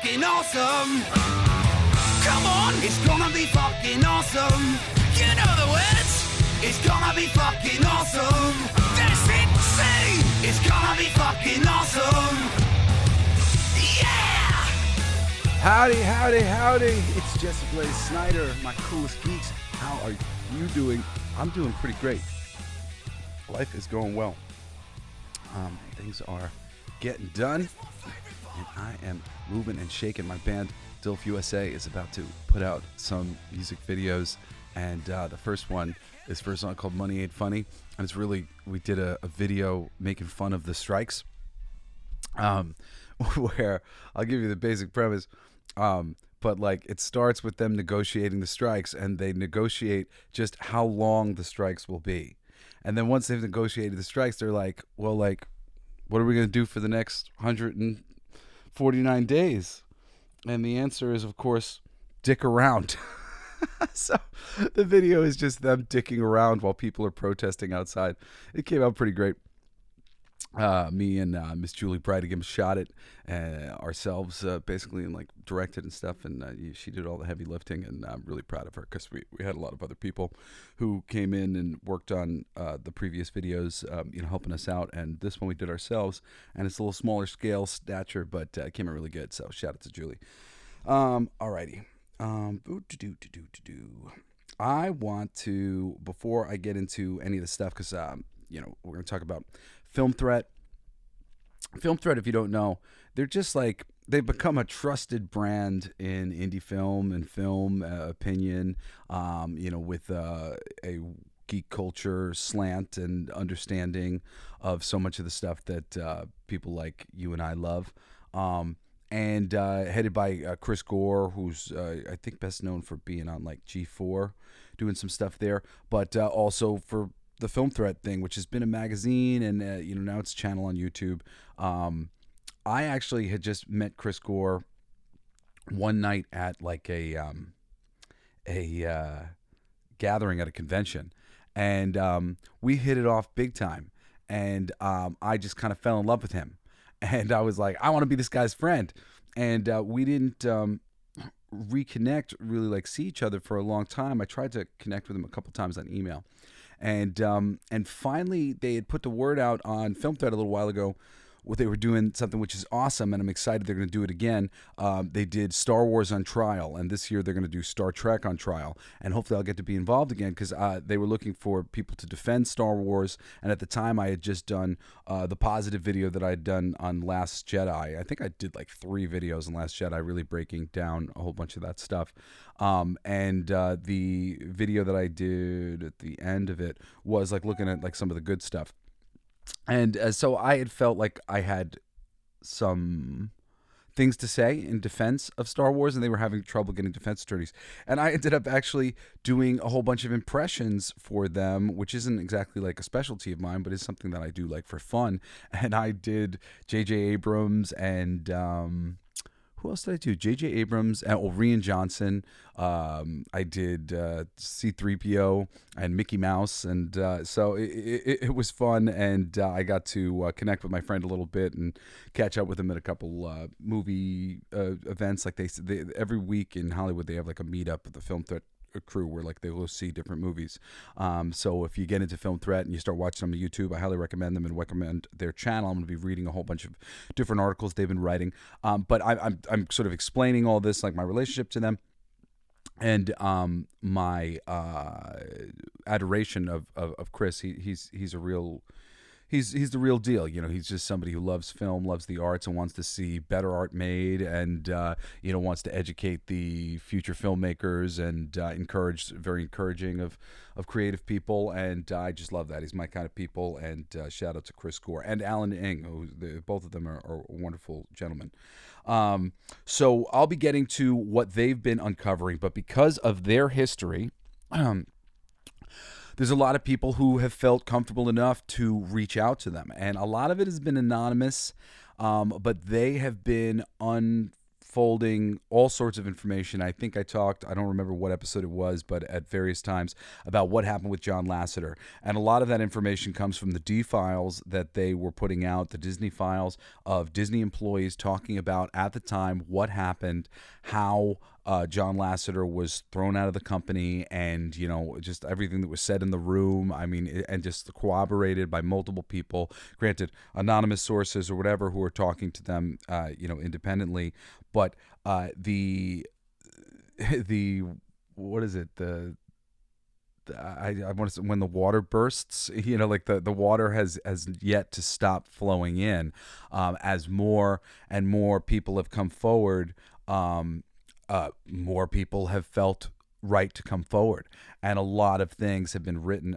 fucking awesome. Come on, it's gonna be fucking awesome. You know the words. It's gonna be fucking awesome. That's it, say. It's gonna be fucking awesome. Yeah! Howdy, howdy, howdy. It's Jesse Blaze Snider, my Coolest Geeks. How are you doing? I'm doing pretty great. Life is going well. Things are getting done. And I am moving and shaking. My band, Dilf USA, is about to put out some music videos. And the first one is for a song called Money Ain't Funny. And it's really, we did a video making fun of the strikes. Where I'll give you the basic premise. But like it starts with them negotiating the strikes, and they negotiate just how long the strikes will be. And then once they've negotiated the strikes, they're like, well, like, what are we going to do for the next 149 days? And the answer is, of course, dick around. So the video is just them dicking around while people are protesting outside. It came out pretty great. Me and Miss Julie Brightingham shot it ourselves, basically, and like directed and stuff. And she did all the heavy lifting, and I'm really proud of her because we had a lot of other people who came in and worked on the previous videos, helping us out. And this one we did ourselves, and it's a little smaller scale stature, but it came out really good. So shout out to Julie. Alrighty. I want to, before I get into any of the stuff, because we're going to talk about Film Threat. Film Threat, if you don't know, they're just like, they've become a trusted brand in indie film and film opinion, with a geek culture slant and understanding of so much of the stuff that people like you and I love. And headed by Chris Gore, who's I think best known for being on like G4, doing some stuff there, but also for the Film Threat thing, which has been a magazine, and now it's a channel on YouTube. I actually had just met Chris Gore one night at like a gathering at a convention, and we hit it off big time. And I just kind of fell in love with him, and I was like, I want to be this guy's friend. And we didn't reconnect, really like see each other for a long time. I tried to connect with him a couple times on email. And finally, they had put the word out on Film Thread a little while ago. They were doing something which is awesome, and I'm excited they're going to do it again. They did Star Wars on trial, and this year they're going to do Star Trek on trial. And hopefully I'll get to be involved again, because they were looking for people to defend Star Wars. And at the time, I had just done the positive video that I had done on Last Jedi. I think I did like 3 videos on Last Jedi, really breaking down a whole bunch of that stuff. And the video that I did at the end of it was like looking at like some of the good stuff. And so I had felt like I had some things to say in defense of Star Wars, and they were having trouble getting defense attorneys. And I ended up actually doing a whole bunch of impressions for them, which isn't exactly like a specialty of mine, but is something that I do like for fun. And I did J.J. Abrams and who else did I do? J.J. Abrams and Rian Johnson. I did C-3PO and Mickey Mouse, and so it was fun, and I got to connect with my friend a little bit and catch up with him at a couple movie events. Like they every week in Hollywood, they have like a meetup at the Film Threat crew where like they will see different movies. So if you get into Film Threat and you start watching them on YouTube, I highly recommend them and recommend their channel. I'm going to be reading a whole bunch of different articles they've been writing. But I'm sort of explaining all this, like my relationship to them, and my adoration of Chris. He's a real. He's the real deal. He's just somebody who loves film, loves the arts, and wants to see better art made, and wants to educate the future filmmakers, and very encouraging of creative people. And I just love that. He's my kind of people. And shout out to Chris Gore and Alan Ng, who both of them are wonderful gentlemen. So I'll be getting to what they've been uncovering, but because of their history, there's a lot of people who have felt comfortable enough to reach out to them. And a lot of it has been anonymous, but they have been unfolding all sorts of information. I think I don't remember what episode it was, but at various times about what happened with John Lasseter. And a lot of that information comes from the D files that they were putting out, the Disney files of Disney employees talking about at the time what happened, how John Lasseter was thrown out of the company, and, you know, just everything that was said in the room. I mean, and just corroborated by multiple people, granted, anonymous sources or whatever who are talking to them, you know, independently. But the what is it? I want to say when the water bursts, you know, like the water has yet to stop flowing in, as more and more people have come forward. More people have felt right to come forward, and a lot of things have been written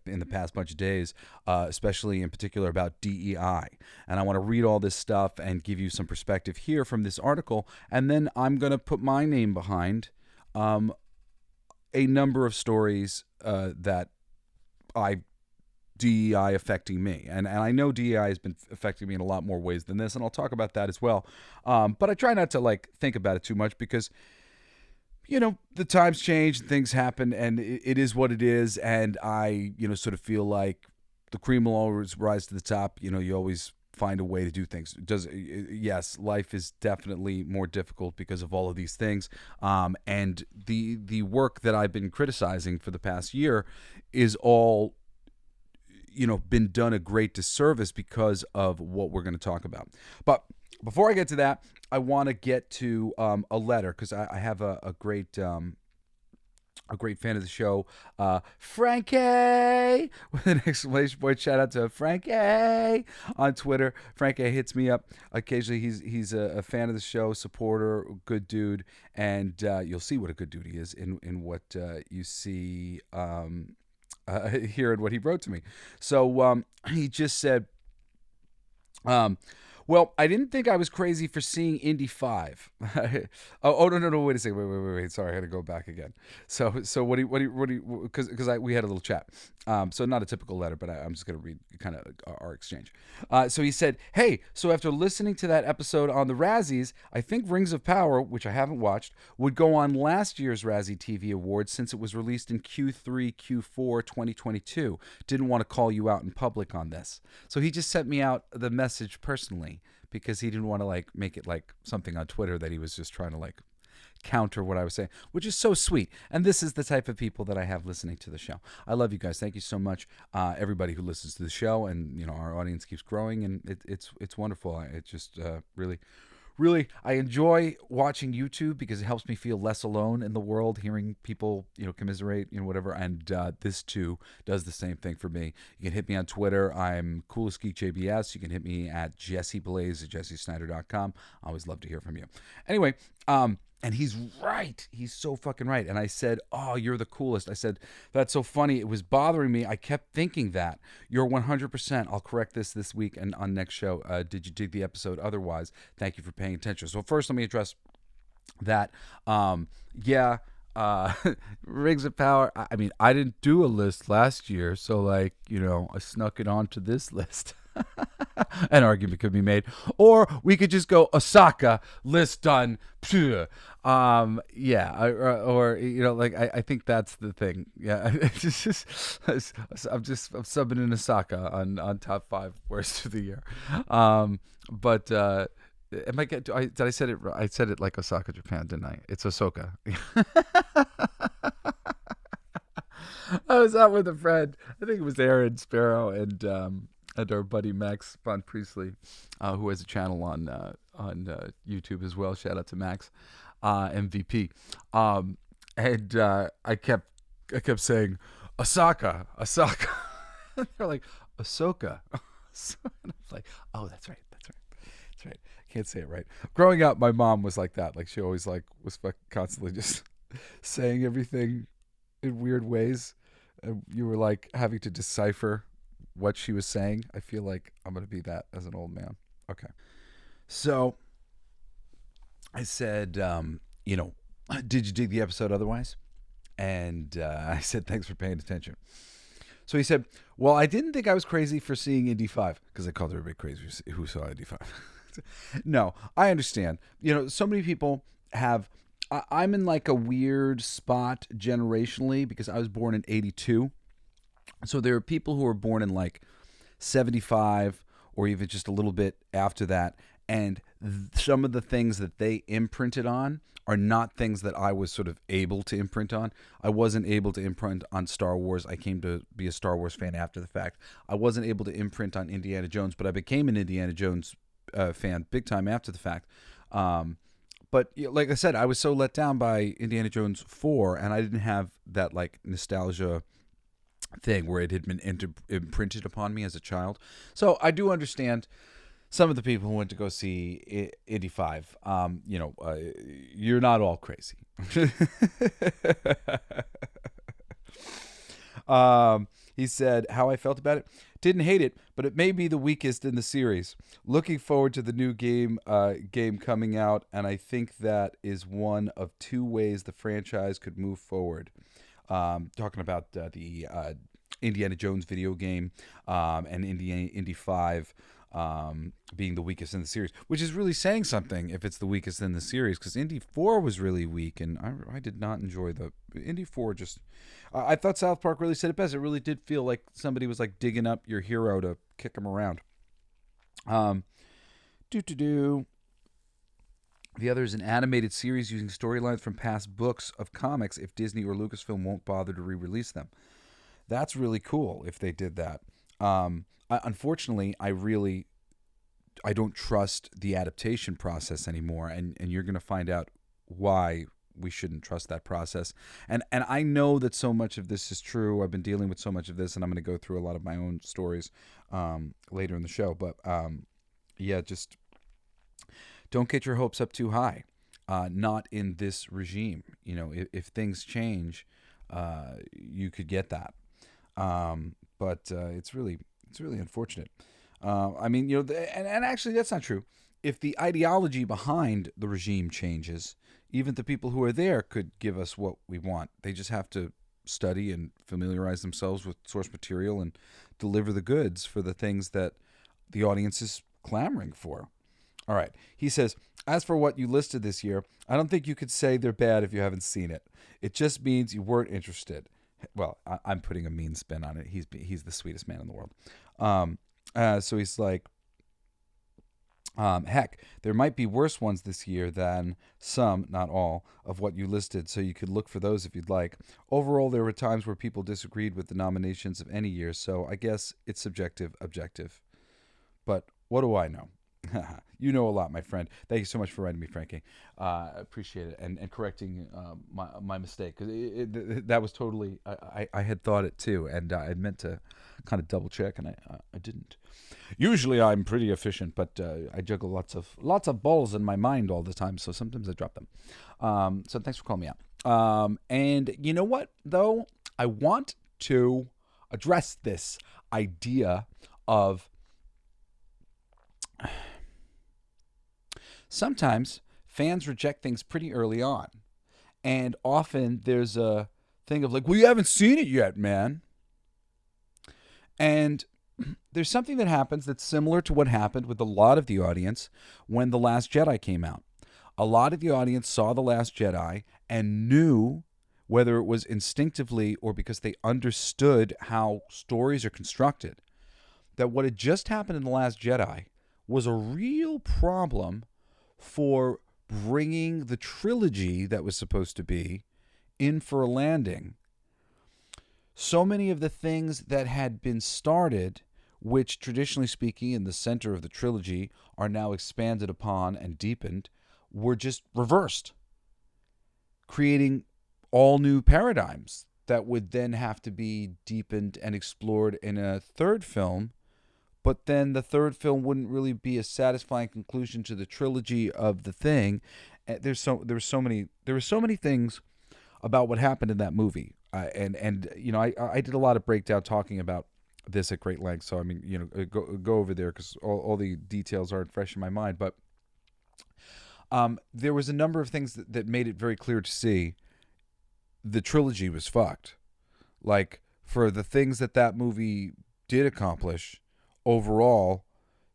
in the past bunch of days, especially in particular about DEI. And I want to read all this stuff and give you some perspective here from this article, and then I'm going to put my name behind a number of stories that DEI affecting me. And I know DEI has been affecting me in a lot more ways than this, and I'll talk about that as well. But I try not to like think about it too much because, you know, the times change and things happen, and it is what it is. And I, you know, sort of feel like the cream will always rise to the top. You know, you always find a way to do things. Yes, life is definitely more difficult because of all of these things. And the work that I've been criticizing for the past year is all, you know, been done a great disservice because of what we're going to talk about. But before I get to that, I want to get to a letter, because I have a great fan of the show, Frankie, with an exclamation point. Shout out to Frankie on Twitter. Frankie hits me up occasionally. He's a fan of the show, supporter, good dude, and you'll see what a good dude he is in what you see here and what he wrote to me. So he just said, well, I didn't think I was crazy for seeing Indy 5. No, wait a second. Wait. Sorry, I had to go back again. So what do you, because we had a little chat. So not a typical letter, but I'm just going to read kind of our exchange. So he said, hey, so after listening to that episode on the Razzies, I think Rings of Power, which I haven't watched, would go on last year's Razzie TV Awards since it was released in Q3, Q4 2022. Didn't want to call you out in public on this. So he just sent me out the message personally, because he didn't want to like make it like something on Twitter that he was just trying to like counter what I was saying, which is so sweet. And this is the type of people that I have listening to the show. I love you guys. Thank you so much, everybody who listens to the show. And, you know, our audience keeps growing, and it's wonderful. It just really, I enjoy watching YouTube because it helps me feel less alone in the world, hearing people, you know, commiserate, you know, whatever. And this too does the same thing for me. You can hit me on Twitter. I'm Coolest Geek JBS. You can hit me at Jesse Blaze at jessesnider.com. I always love to hear from you. Anyway, and he's right. He's so fucking right. And I said, oh, you're the coolest. I said, that's so funny. It was bothering me. I kept thinking that. You're 100%. I'll correct this week and on next show. Did you dig the episode? Otherwise, thank you for paying attention. So first, let me address that. Rings of Power. I mean, I didn't do a list last year. So, like, you know, I snuck it onto this list. An argument could be made, or we could just go Osaka, list done. Or you know, like I think that's the thing. Yeah, I'm subbing in Osaka on top 5 worst of the year. But did I said it? I said it like Osaka, Japan, didn't I? It's Osaka. I was out with a friend. I think it was Aaron Sparrow and our buddy Max Von Priestley, who has a channel on YouTube as well. Shout out to Max, MVP. And I kept saying Osaka. They're like Ahsoka. And I was like, oh, that's right. I can't say it right. Growing up, my mom was like that. Like, she always like was constantly just saying everything in weird ways. And you were like having to decipher what she was saying. I feel like I'm going to be that as an old man. Okay. So I said, you know, did you dig the episode otherwise? And I said, thanks for paying attention. So he said, well, I didn't think I was crazy for seeing Indy 5, because I called everybody crazy who saw Indy 5. No, I understand. So many people have. I'm in like a weird spot generationally because I was born in '82. So there are people who are born in like 75 or even just a little bit after that. And some of the things that they imprinted on are not things that I was sort of able to imprint on. I wasn't able to imprint on Star Wars. I came to be a Star Wars fan after the fact. I wasn't able to imprint on Indiana Jones, but I became an Indiana Jones fan big time after the fact. But like I said, I was so let down by Indiana Jones 4, and I didn't have that like nostalgia thing where it had been imprinted upon me as a child. So I do understand some of the people who went to go see Indy 5. You're not all crazy. He said, how I felt about it. Didn't hate it, but it may be the weakest in the series. Looking forward to the new game coming out, and I think that is one of two ways the franchise could move forward. Talking about the Indiana Jones video game and Indy 5 being the weakest in the series, which is really saying something if it's the weakest in the series, because Indy 4 was really weak, and I did not enjoy the Indy 4. I thought South Park really said it best. It really did feel like somebody was like digging up your hero to kick him around. The other is an animated series using storylines from past books of comics if Disney or Lucasfilm won't bother to re-release them. That's really cool if they did that. Unfortunately, I don't trust the adaptation process anymore, and you're going to find out why we shouldn't trust that process. And I know that so much of this is true. I've been dealing with so much of this, and I'm going to go through a lot of my own stories later in the show. But just don't get your hopes up too high. Not in this regime. If things change, you could get that. But it's really unfortunate. And actually that's not true. If the ideology behind the regime changes, even the people who are there could give us what we want. They just have to study and familiarize themselves with source material and deliver the goods for the things that the audience is clamoring for. All right. He says, as for what you listed this year, I don't think you could say they're bad if you haven't seen it. It just means you weren't interested. Well, I'm putting a mean spin on it. He's the sweetest man in the world. So he's like, heck, there might be worse ones this year than some, not all, of what you listed, so you could look for those if you'd like. Overall, there were times where people disagreed with the nominations of any year, so I guess it's subjective, objective. But what do I know? You know a lot, my friend. Thank you so much for writing me, Frankie. I appreciate it and correcting my mistake, because that was totally I had thought it too, and I meant to kind of double check, and I didn't. Usually I'm pretty efficient, but I juggle lots of balls in my mind all the time, so sometimes I drop them. So thanks for calling me out. And you know what though? I want to address this idea of sometimes fans reject things pretty early on. And often there's a thing of like, well, you haven't seen it yet, man. And there's something that happens that's similar to what happened with a lot of the audience when The Last Jedi came out. A lot of the audience saw The Last Jedi and knew, whether it was instinctively or because they understood how stories are constructed, that what had just happened in The Last Jedi was a real problem for bringing the trilogy that was supposed to be in for a landing. So many of the things that had been started, which traditionally speaking in the center of the trilogy are now expanded upon and deepened, were just reversed, creating all new paradigms that would then have to be deepened and explored in a third film. But then the third film wouldn't really be a satisfying conclusion to the trilogy of the thing. There were so many things about what happened in that movie, and you know, I did a lot of breakdown talking about this at great length. So I mean, you know, go over there because all the details aren't fresh in my mind. But there was a number of things that made it very clear to see the trilogy was fucked. Like, for the things that movie did accomplish. Overall,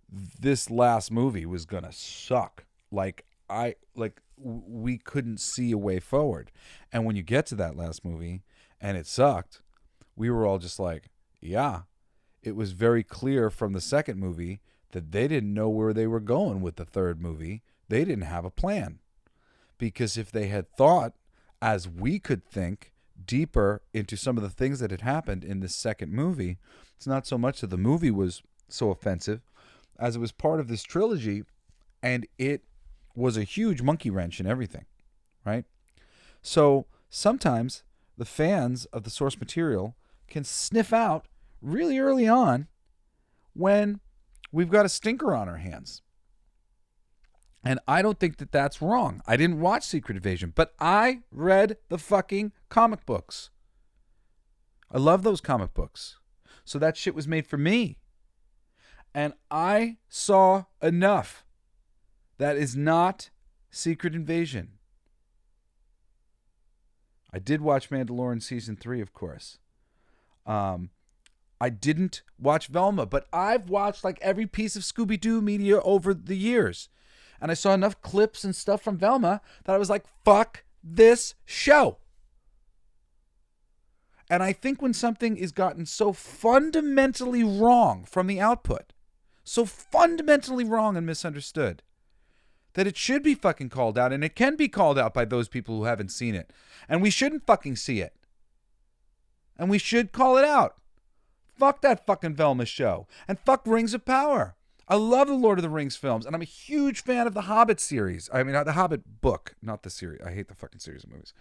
this last movie was gonna suck. We couldn't see a way forward. And when you get to that last movie and it sucked, we were all just like, yeah. It was very clear from the second movie that they didn't know where they were going with the third movie. They didn't have a plan. Because if they had thought, as we could think, deeper into some of the things that had happened in this second movie, it's not so much that the movie was so offensive as it was part of this trilogy, and it was a huge monkey wrench in everything, right? So sometimes the fans of the source material can sniff out really early on when we've got a stinker on our hands. And I don't think that that's wrong. I didn't watch Secret Invasion, but I read the fucking comic books. I love those comic books. So that shit was made for me. And I saw enough. That is not Secret Invasion. I did watch Mandalorian Season 3, of course. I didn't watch Velma, but I've watched like every piece of Scooby-Doo media over the years. And I saw enough clips and stuff from Velma that I was like, fuck this show. And I think when something is gotten so fundamentally wrong from the output, so fundamentally wrong and misunderstood, that it should be fucking called out, and it can be called out by those people who haven't seen it. And we shouldn't fucking see it. And we should call it out. Fuck that fucking Velma show. And fuck Rings of Power. I love the Lord of the Rings films, and I'm a huge fan of the Hobbit series. I mean, the Hobbit book, not the series. I hate the fucking series of movies.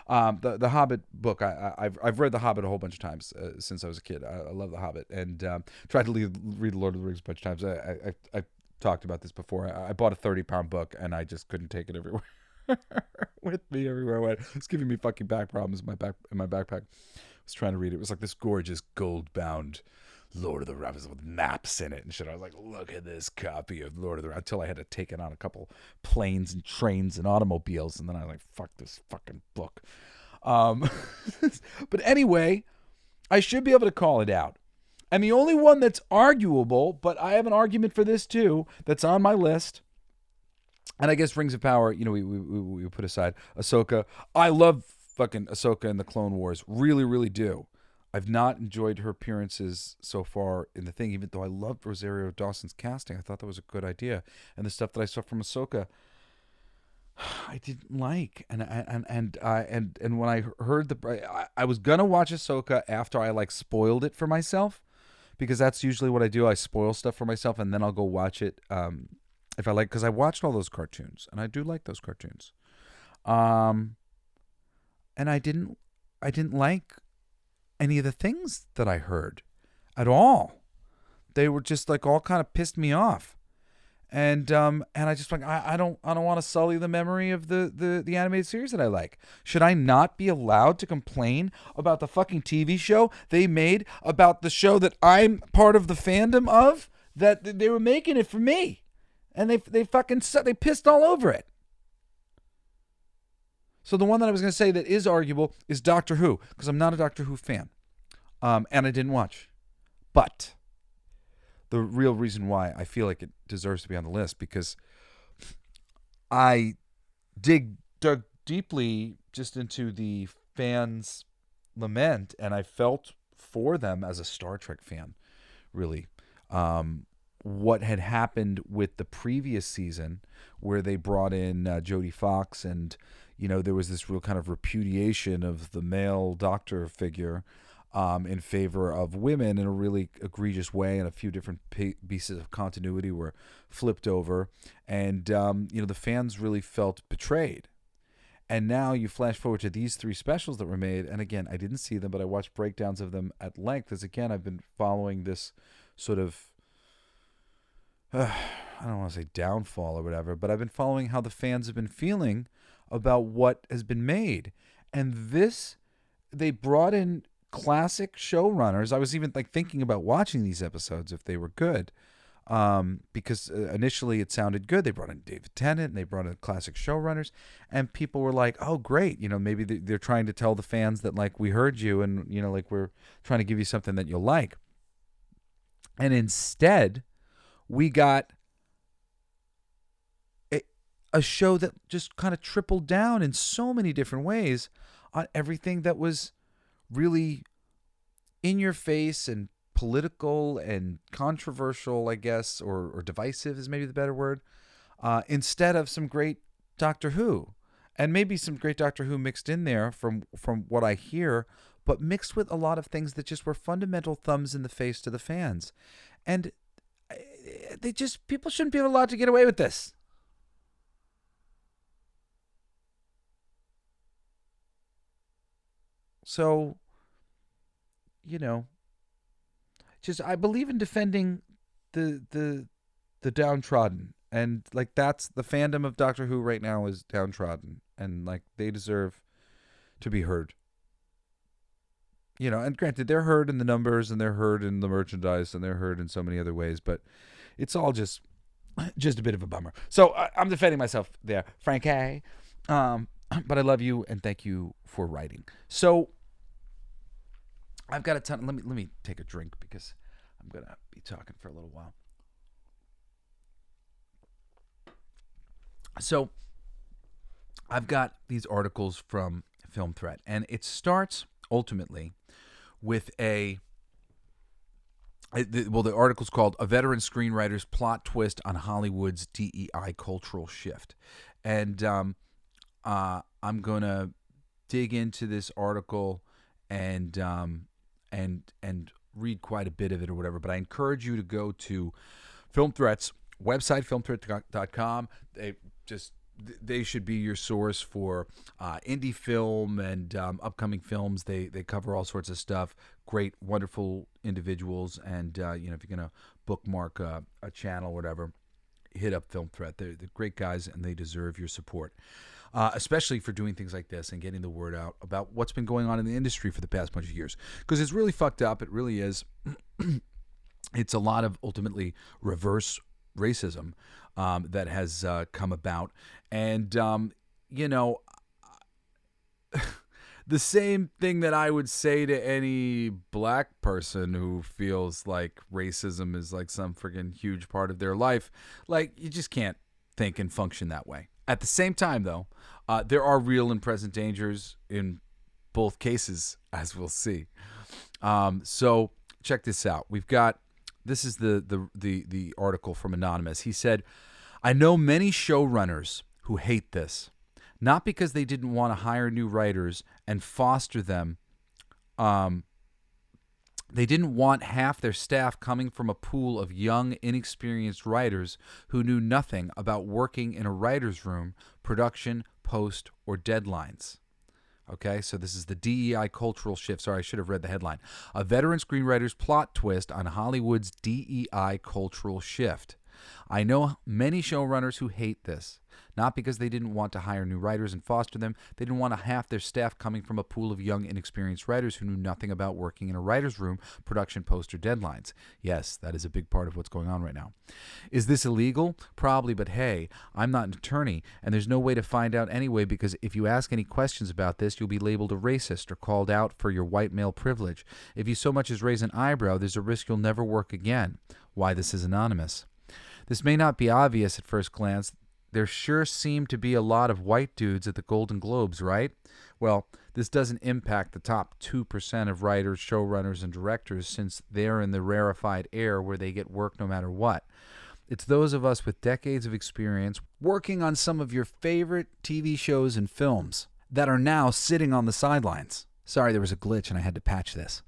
The Hobbit book, I've read The Hobbit a whole bunch of times since I was a kid. I love The Hobbit, and tried to read the Lord of the Rings a bunch of times. I talked about this before. I bought a 30-pound book, and I just couldn't take it everywhere with me everywhere I went. It's giving me fucking back problems in my backpack. I was trying to read it. It was like this gorgeous gold-bound Lord of the Razzies with maps in it and shit. I was like, look at this copy of Lord of the Razzies, until I had to take it on a couple planes and trains and automobiles, and then I was like, fuck this fucking book. But anyway, I should be able to call it out. And the only one that's arguable, but I have an argument for this too, that's on my list, and I guess Rings of Power, we put aside. Ahsoka. I love fucking Ahsoka in the Clone Wars. Really, really do. I've not enjoyed her appearances so far in the thing, even though I loved Rosario Dawson's casting. I thought that was a good idea. And the stuff that I saw from Ahsoka, I didn't like. And when I heard I was gonna watch Ahsoka after I like spoiled it for myself, because that's usually what I do. I spoil stuff for myself, and then I'll go watch it if I like, because I watched all those cartoons, and I do like those cartoons. And I didn't like any of the things that I heard at all. They were just like all kind of pissed me off. And I just like, I don't want to sully the memory of the animated series that I like. Should I not be allowed to complain about the fucking TV show they made about the show that I'm part of the fandom of? That they were making it for me, and they pissed all over it. So the one that I was going to say that is arguable is Doctor Who, because I'm not a Doctor Who fan, and I didn't watch. But the real reason why I feel like it deserves to be on the list, because I dug deeply just into the fans' lament, and I felt for them as a Star Trek fan, really. What had happened with the previous season, where they brought in Jodie Fox, and there was this real kind of repudiation of the male doctor figure in favor of women in a really egregious way, and a few different pieces of continuity were flipped over, and the fans really felt betrayed. And now you flash forward to these 3 specials that were made, and again, I didn't see them, but I watched breakdowns of them at length, as again, I've been following this sort of I don't want to say downfall or whatever, but I've been following how the fans have been feeling about what has been made. And they brought in classic showrunners. I was even like thinking about watching these episodes if they were good, because initially it sounded good. They brought in David Tennant, and they brought in classic showrunners, and people were like, oh, great. Maybe they're trying to tell the fans that, like, we heard you, and, like, we're trying to give you something that you'll like. And instead, we got a show that just kind of tripled down in so many different ways on everything that was really in your face and political and controversial, I guess, or divisive is maybe the better word, instead of some great Doctor Who. And maybe some great Doctor Who mixed in there from what I hear, but mixed with a lot of things that just were fundamental thumbs in the face to the fans. And people shouldn't be allowed to get away with this. So, I believe in defending the downtrodden, and like that's the fandom of Doctor Who right now is downtrodden, and like they deserve to be heard. And granted, they're heard in the numbers, and they're heard in the merchandise, and they're heard in so many other ways, but it's all just a bit of a bummer. So I'm defending myself there, Frank A. But I love you and thank you for writing. So I've got a ton. Let me take a drink because I'm gonna be talking for a little while. So I've got these articles from Film Threat, and it starts ultimately with the article's called "A Veteran Screenwriter's Plot Twist on Hollywood's DEI Cultural Shift," and I'm gonna dig into this article and read quite a bit of it or whatever. But I encourage you to go to Film Threat's website, filmthreat.com. They should be your source for indie film and upcoming films. They cover all sorts of stuff. Great, wonderful individuals. And if you're gonna bookmark a channel or whatever, hit up Film Threat. They're great guys, and they deserve your support. Especially for doing things like this and getting the word out about what's been going on in the industry for the past bunch of years. Because it's really fucked up. It really is. It's a lot of ultimately reverse racism that has come about. And, the same thing that I would say to any black person who feels like racism is like some freaking huge part of their life. Like, you just can't think and function that way. At the same time, though, there are real and present dangers in both cases, as we'll see. So check this out. This is the article from Anonymous. He said, "I know many showrunners who hate this, not because they didn't want to hire new writers and foster them. They didn't want half their staff coming from a pool of young, inexperienced writers who knew nothing about working in a writer's room, production, post, or deadlines." Okay, so this is the DEI cultural shift. Sorry, I should have read the headline. "A veteran screenwriter's plot twist on Hollywood's DEI cultural shift. I know many showrunners who hate this, not because they didn't want to hire new writers and foster them. They didn't want half their staff coming from a pool of young, inexperienced writers who knew nothing about working in a writer's room, production, poster, deadlines." Yes, that is a big part of what's going on right now. "Is this illegal? Probably, but hey, I'm not an attorney, and there's no way to find out anyway, because if you ask any questions about this, you'll be labeled a racist or called out for your white male privilege. If you so much as raise an eyebrow, there's a risk you'll never work again." Why this is anonymous. "This may not be obvious at first glance. There sure seem to be a lot of white dudes at the Golden Globes, right? Well, this doesn't impact the top 2% of writers, showrunners, and directors, since they're in the rarefied air where they get work no matter what. It's those of us with decades of experience working on some of your favorite TV shows and films that are now sitting on the sidelines." Sorry, there was a glitch and I had to patch this.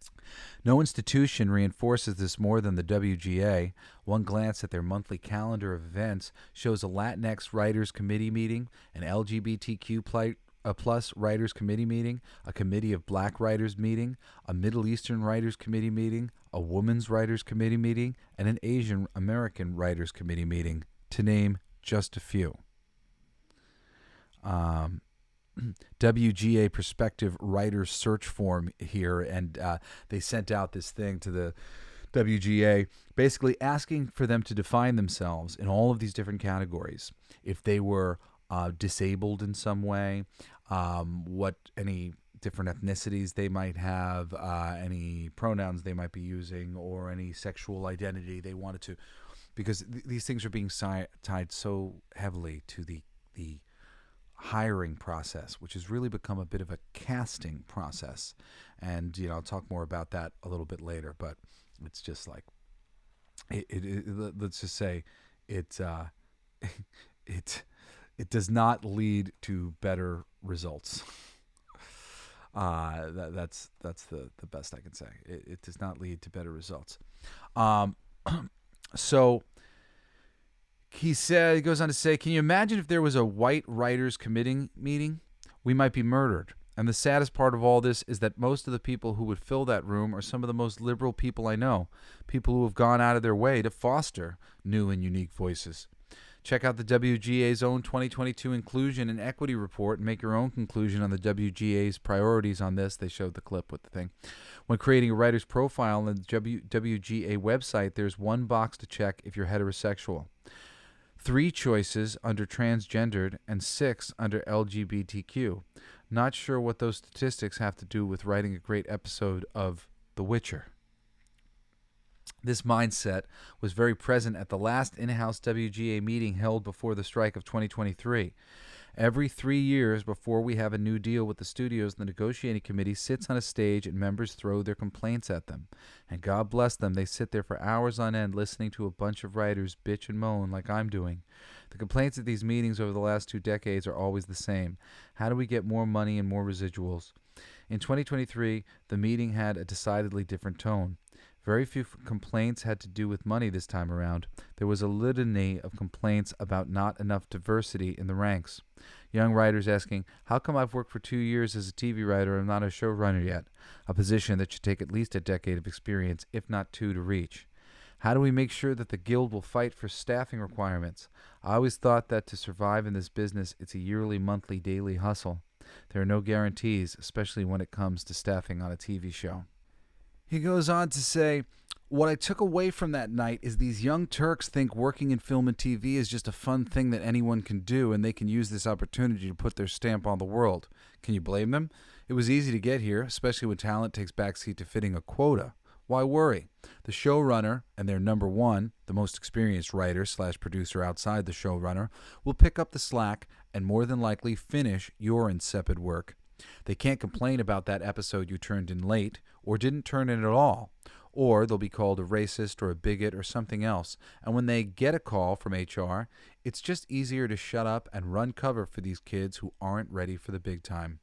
"No institution reinforces this more than the WGA. One glance at their monthly calendar of events shows a Latinx Writers Committee meeting, an LGBTQ plus Writers Committee meeting, a Committee of Black Writers meeting, a Middle Eastern Writers Committee meeting, a Women's Writers Committee meeting, and an Asian American Writers Committee meeting, to name just a few." WGA Prospective Writers Search Form here, and they sent out this thing to the WGA basically asking for them to define themselves in all of these different categories. If they were disabled in some way, what any different ethnicities they might have, any pronouns they might be using, or any sexual identity they wanted to because these things are being tied so heavily to the hiring process, which has really become a bit of a casting process. And I'll talk more about that a little bit later. But it's just like let's just say it does not lead to better results. That's the best I can say. It does not lead to better results. So he goes on to say, can you imagine if there was a white writers committee meeting? We might be murdered. And the saddest part of all this is that most of the people who would fill that room are some of the most liberal people I know, people who have gone out of their way to foster new and unique voices. Check out the WGA's own 2022 Inclusion and Equity Report and make your own conclusion on the WGA's priorities on this. They showed the clip with the thing. When creating a writer's profile on the WGA website, there's one box to check if you're heterosexual, 3 choices under transgendered, and 6 under LGBTQ. Not sure what those statistics have to do with writing a great episode of The Witcher. This mindset was very present at the last in-house WGA meeting held before the strike of 2023. Every 3 years before we have a new deal with the studios, the negotiating committee sits on a stage and members throw their complaints at them. And God bless them, they sit there for hours on end listening to a bunch of writers bitch and moan like I'm doing. The complaints at these meetings over the last 2 decades are always the same. How do we get more money and more residuals? In 2023, the meeting had a decidedly different tone. Very few complaints had to do with money this time around. There was a litany of complaints about not enough diversity in the ranks. Young writers asking, how come I've worked for 2 years as a TV writer and I'm not a showrunner yet? A position that should take at least a decade of experience, if not 2, to reach. How do we make sure that the guild will fight for staffing requirements? I always thought that to survive in this business, it's a yearly, monthly, daily hustle. There are no guarantees, especially when it comes to staffing on a TV show. He goes on to say, what I took away from that night is these young Turks think working in film and TV is just a fun thing that anyone can do, and they can use this opportunity to put their stamp on the world. Can you blame them? It was easy to get here, especially when talent takes backseat to fitting a quota. Why worry? The showrunner and their number one, the most experienced writer/producer outside the showrunner, will pick up the slack and more than likely finish your insipid work. They can't complain about that episode you turned in late or didn't turn in at all, or they'll be called a racist or a bigot or something else. And when they get a call from HR, it's just easier to shut up and run cover for these kids who aren't ready for the big time.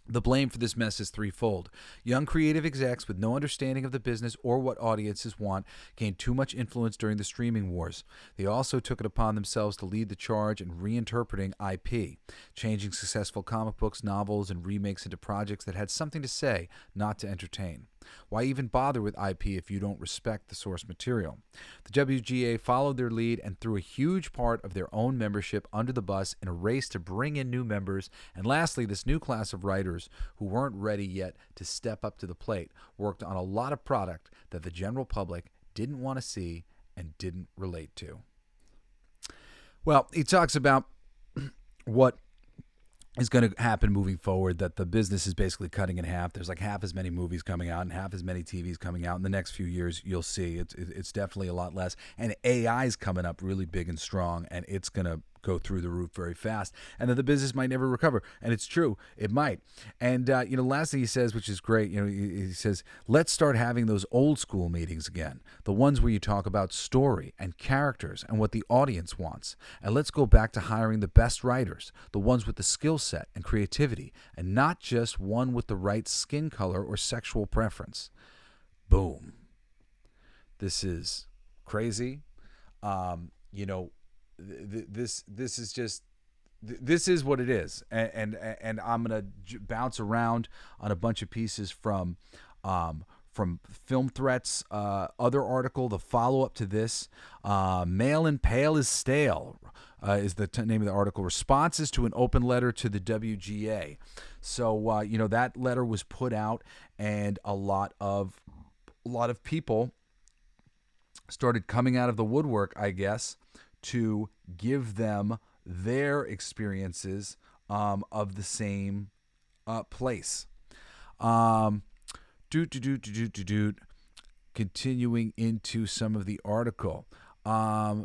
The blame for this mess is threefold. Young creative execs with no understanding of the business or what audiences want gained too much influence during the streaming wars. They also took it upon themselves to lead the charge in reinterpreting IP, changing successful comic books, novels, and remakes into projects that had something to say, not to entertain. Why even bother with IP if you don't respect the source material? The WGA followed their lead and threw a huge part of their own membership under the bus in a race to bring in new members. And lastly, this new class of writers who weren't ready yet to step up to the plate worked on a lot of product that the general public didn't want to see and didn't relate to. Well, he talks about what is going to happen moving forward, that the business is basically cutting in half. There's like half as many movies coming out and half as many TVs coming out. In the next few years, you'll see it's definitely a lot less. And AI is coming up really big and strong, and it's going to go through the roof very fast, and that the business might never recover. And it's true, it might. And last thing he says, which is great, he says, let's start having those old school meetings again, the ones where you talk about story and characters and what the audience wants. And let's go back to hiring the best writers, the ones with the skill set and creativity, and not just one with the right skin color or sexual preference. Boom. This is crazy. This is what it is, and I'm gonna bounce around on a bunch of pieces from Film Threats, other article, the follow up to this. Male and Pale is Stale is the name of the article. Responses to an open letter to the WGA. So that letter was put out, and a lot of people started coming out of the woodwork, I guess, to give them their experiences of the same place. Continuing into some of the article. I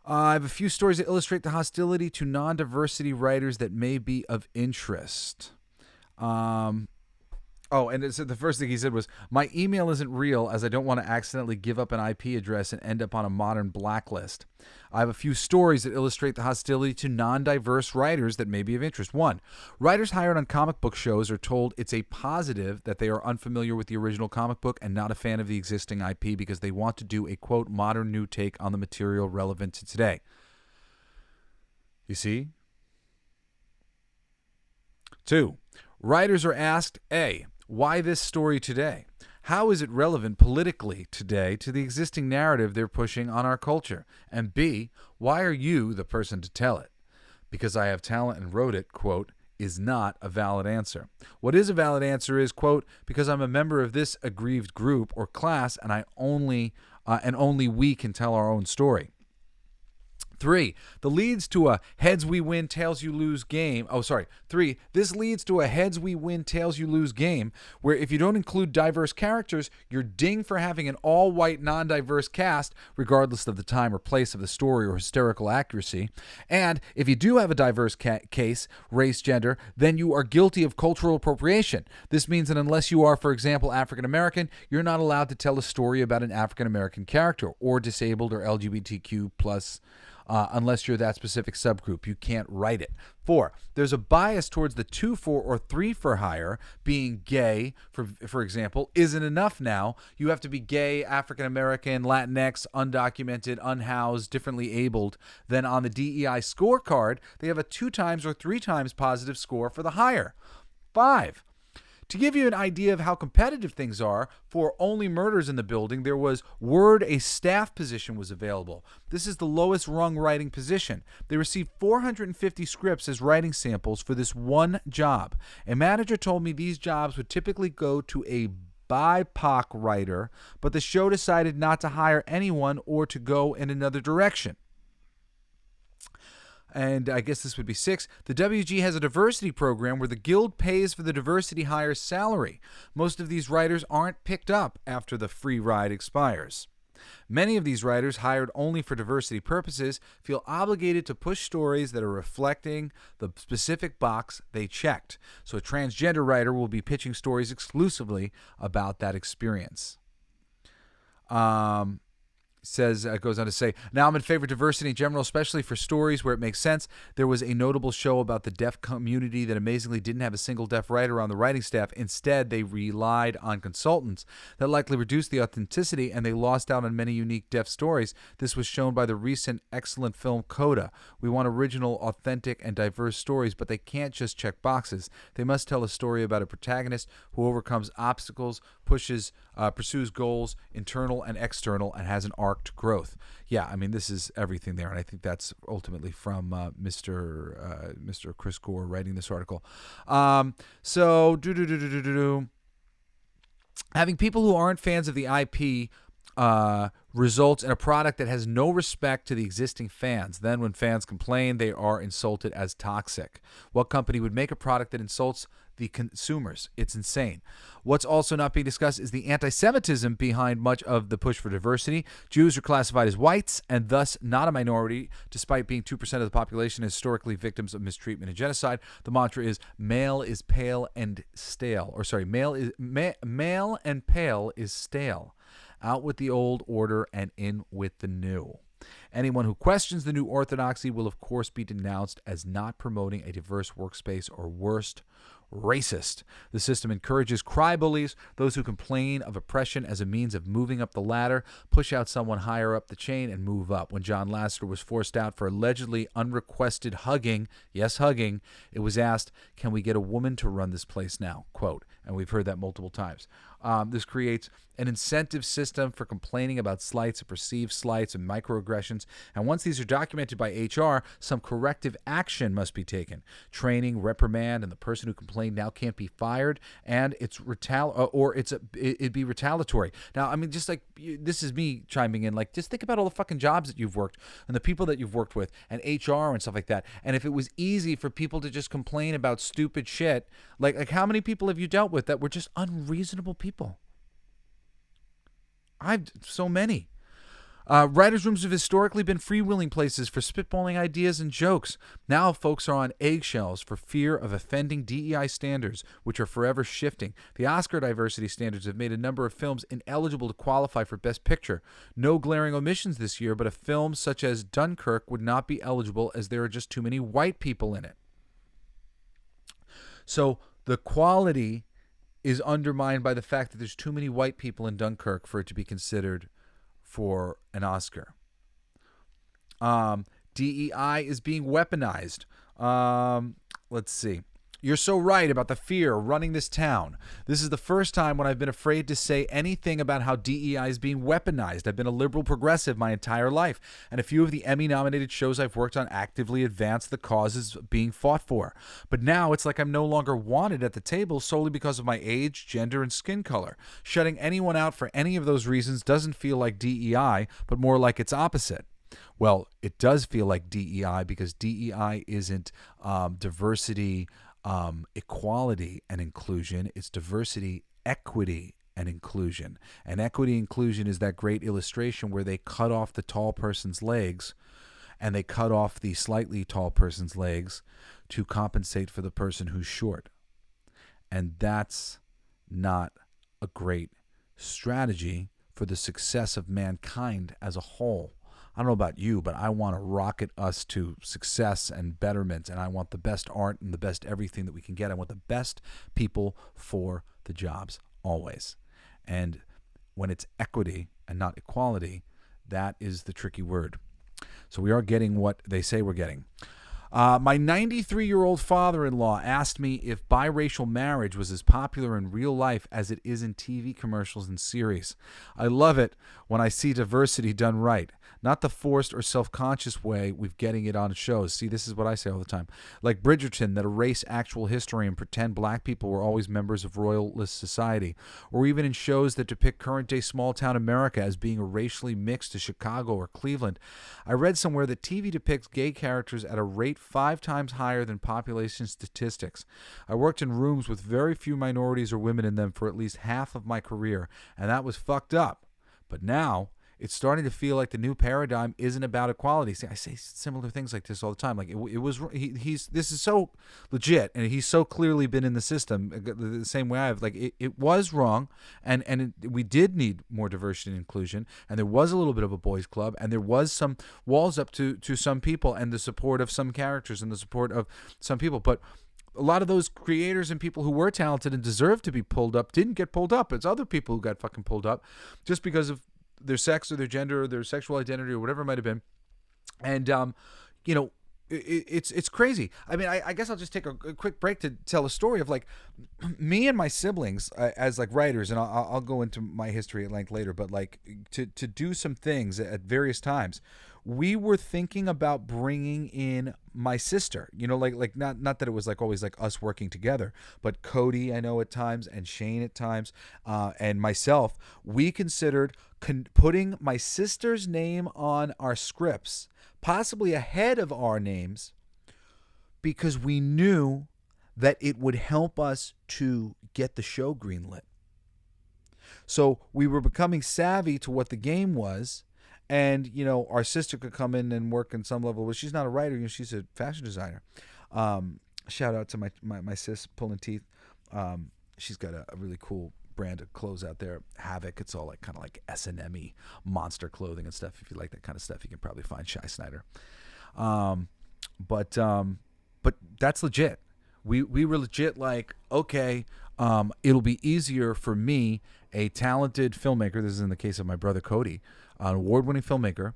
have a few stories that illustrate the hostility to non-diversity writers that may be of interest. And the first thing he said was, my email isn't real as I don't want to accidentally give up an IP address and end up on a modern blacklist. I have a few stories that illustrate the hostility to non-diverse writers that may be of interest. 1. Writers hired on comic book shows are told it's a positive that they are unfamiliar with the original comic book and not a fan of the existing IP because they want to do a, quote, modern new take on the material relevant to today. You see? 2. Writers are asked, A, why this story today? How is it relevant politically today to the existing narrative they're pushing on our culture? And B, why are you the person to tell it? Because I have talent and wrote it, quote, is not a valid answer. What is a valid answer is, quote, because I'm a member of this aggrieved group or class and only we can tell our own story. 3. This leads to a heads we win, tails you lose game. 3. This leads to a heads we win, tails you lose game, where if you don't include diverse characters, you're dinged for having an all-white, non-diverse cast, regardless of the time or place of the story or hysterical accuracy. And if you do have a diverse case, race, gender, then you are guilty of cultural appropriation. This means that unless you are, for example, African-American, you're not allowed to tell a story about an African-American character or disabled or LGBTQ plus. Unless you're that specific subgroup. You can't write it. 4, there's a bias towards the 2 for or 3 for hire. Being gay, for example, isn't enough now. You have to be gay, African-American, Latinx, undocumented, unhoused, differently abled. Then on the DEI scorecard, they have a 2 times or 3 times positive score for the hire. 5, to give you an idea of how competitive things are, for Only Murders in the Building, there was word a staff position was available. This is the lowest rung writing position. They received 450 scripts as writing samples for this one job. A manager told me these jobs would typically go to a BIPOC writer, but the show decided not to hire anyone or to go in another direction. And I guess this would be 6. The WG has a diversity program where the guild pays for the diversity hire's salary. Most of these writers aren't picked up after the free ride expires. Many of these writers, hired only for diversity purposes, feel obligated to push stories that are reflecting the specific box they checked. So a transgender writer will be pitching stories exclusively about that experience. Goes on to say, now I'm in favor of diversity in general, especially for stories where it makes sense. There was a notable show about the deaf community that amazingly didn't have a single deaf writer on the writing staff. Instead, they relied on consultants. That likely reduced the authenticity, and they lost out on many unique deaf stories. This was shown by the recent excellent film Coda. We want original, authentic, and diverse stories, but they can't just check boxes. They must tell a story about a protagonist who overcomes obstacles, pursues goals, internal and external, and has an arc to growth. Yeah, I mean, this is everything there, and I think that's ultimately from Mr. Chris Gore writing this article. Having people who aren't fans of the IP results in a product that has no respect to the existing fans. Then when fans complain, they are insulted as toxic. What company would make a product that insults the consumers? It's insane. What's also not being discussed is the anti-Semitism behind much of the push for diversity. Jews are classified as whites and thus not a minority, despite being 2% of the population historically victims of mistreatment and genocide. The mantra is male is pale and stale. Male and pale is stale. Out with the old order and in with the new. Anyone who questions the new orthodoxy will, of course, be denounced as not promoting a diverse workspace or, worst, racist. The system encourages cry bullies, those who complain of oppression as a means of moving up the ladder, push out someone higher up the chain, and move up. When John Lasseter was forced out for allegedly unrequested hugging, yes, hugging, it was asked, can we get a woman to run this place now? Quote, and we've heard that multiple times. This creates an incentive system for complaining about slights and perceived slights and microaggressions. And once these are documented by HR, some corrective action must be taken. Training, reprimand, and the person who complained now can't be fired, and it'd be retaliatory. Now, I mean, just like this is me chiming in. Like, just think about all the fucking jobs that you've worked and the people that you've worked with and HR and stuff like that. And if it was easy for people to just complain about stupid shit, like how many people have you dealt with that were just unreasonable people? I've so many. Writers' rooms have historically been freewheeling places for spitballing ideas and jokes. Now folks are on eggshells for fear of offending DEI standards, which are forever shifting. The Oscar diversity standards have made a number of films ineligible to qualify for Best Picture. No glaring omissions this year, but a film such as Dunkirk would not be eligible as there are just too many white people in it. So the quality is undermined by the fact that there's too many white people in Dunkirk for it to be considered for an Oscar. DEI is being weaponized. Let's see. You're so right about the fear running this town. This is the first time when I've been afraid to say anything about how DEI is being weaponized. I've been a liberal progressive my entire life, and a few of the Emmy-nominated shows I've worked on actively advance the causes being fought for. But now it's like I'm no longer wanted at the table solely because of my age, gender, and skin color. Shutting anyone out for any of those reasons doesn't feel like DEI, but more like its opposite. Well, it does feel like DEI because DEI isn't diversity, equality and inclusion. It's diversity, equity, and inclusion. And equity inclusion is that great illustration where they cut off the tall person's legs and they cut off the slightly tall person's legs to compensate for the person who's short. And that's not a great strategy for the success of mankind as a whole. I don't know about you, but I want to rocket us to success and betterment, and I want the best art and the best everything that we can get. I want the best people for the jobs, always. And when it's equity and not equality, that is the tricky word. So we are getting what they say we're getting. My 93-year-old father-in-law asked me if biracial marriage was as popular in real life as it is in TV commercials and series. I love it when I see diversity done right, not the forced or self-conscious way we've getting it on shows. See, this is what I say all the time. Like Bridgerton, that erase actual history and pretend black people were always members of royalist society. Or even in shows that depict current-day small-town America as being racially mixed to Chicago or Cleveland. I read somewhere that TV depicts gay characters at a rate 5 times higher than population statistics. I worked in rooms with very few minorities or women in them for at least half of my career, and that was fucked up. But now it's starting to feel like the new paradigm isn't about equality. See, I say similar things like this all the time. Like this is so legit, and he's so clearly been in the system the same way I've. Like it was wrong, and we did need more diversity and inclusion, and there was a little bit of a boys' club, and there was some walls up to some people, and the support of some characters, and the support of some people, but a lot of those creators and people who were talented and deserved to be pulled up didn't get pulled up. It's other people who got fucking pulled up just because of their sex or their gender or their sexual identity or whatever it might have been. And, it's crazy. I mean, I guess I'll just take a quick break to tell a story of like me and my siblings as like writers, and I'll go into my history at length later, but like to do some things at various times. We were thinking about bringing in my sister, like not that it was like always like us working together, but Cody, I know at times, and Shane at times, and myself, we considered putting my sister's name on our scripts, possibly ahead of our names, because we knew that it would help us to get the show greenlit. So we were becoming savvy to what the game was. And, our sister could come in and work on some level. Well, she's not a writer. She's a fashion designer. Shout out to my sis, Pulling Teeth. She's got a really cool brand of clothes out there. Havoc. It's all like kind of like S&M-y monster clothing and stuff. If you like that kind of stuff, you can probably find Shy Snider. But that's legit. We were legit like, okay, it'll be easier for me, a talented filmmaker, this is in the case of my brother Cody, an award-winning filmmaker,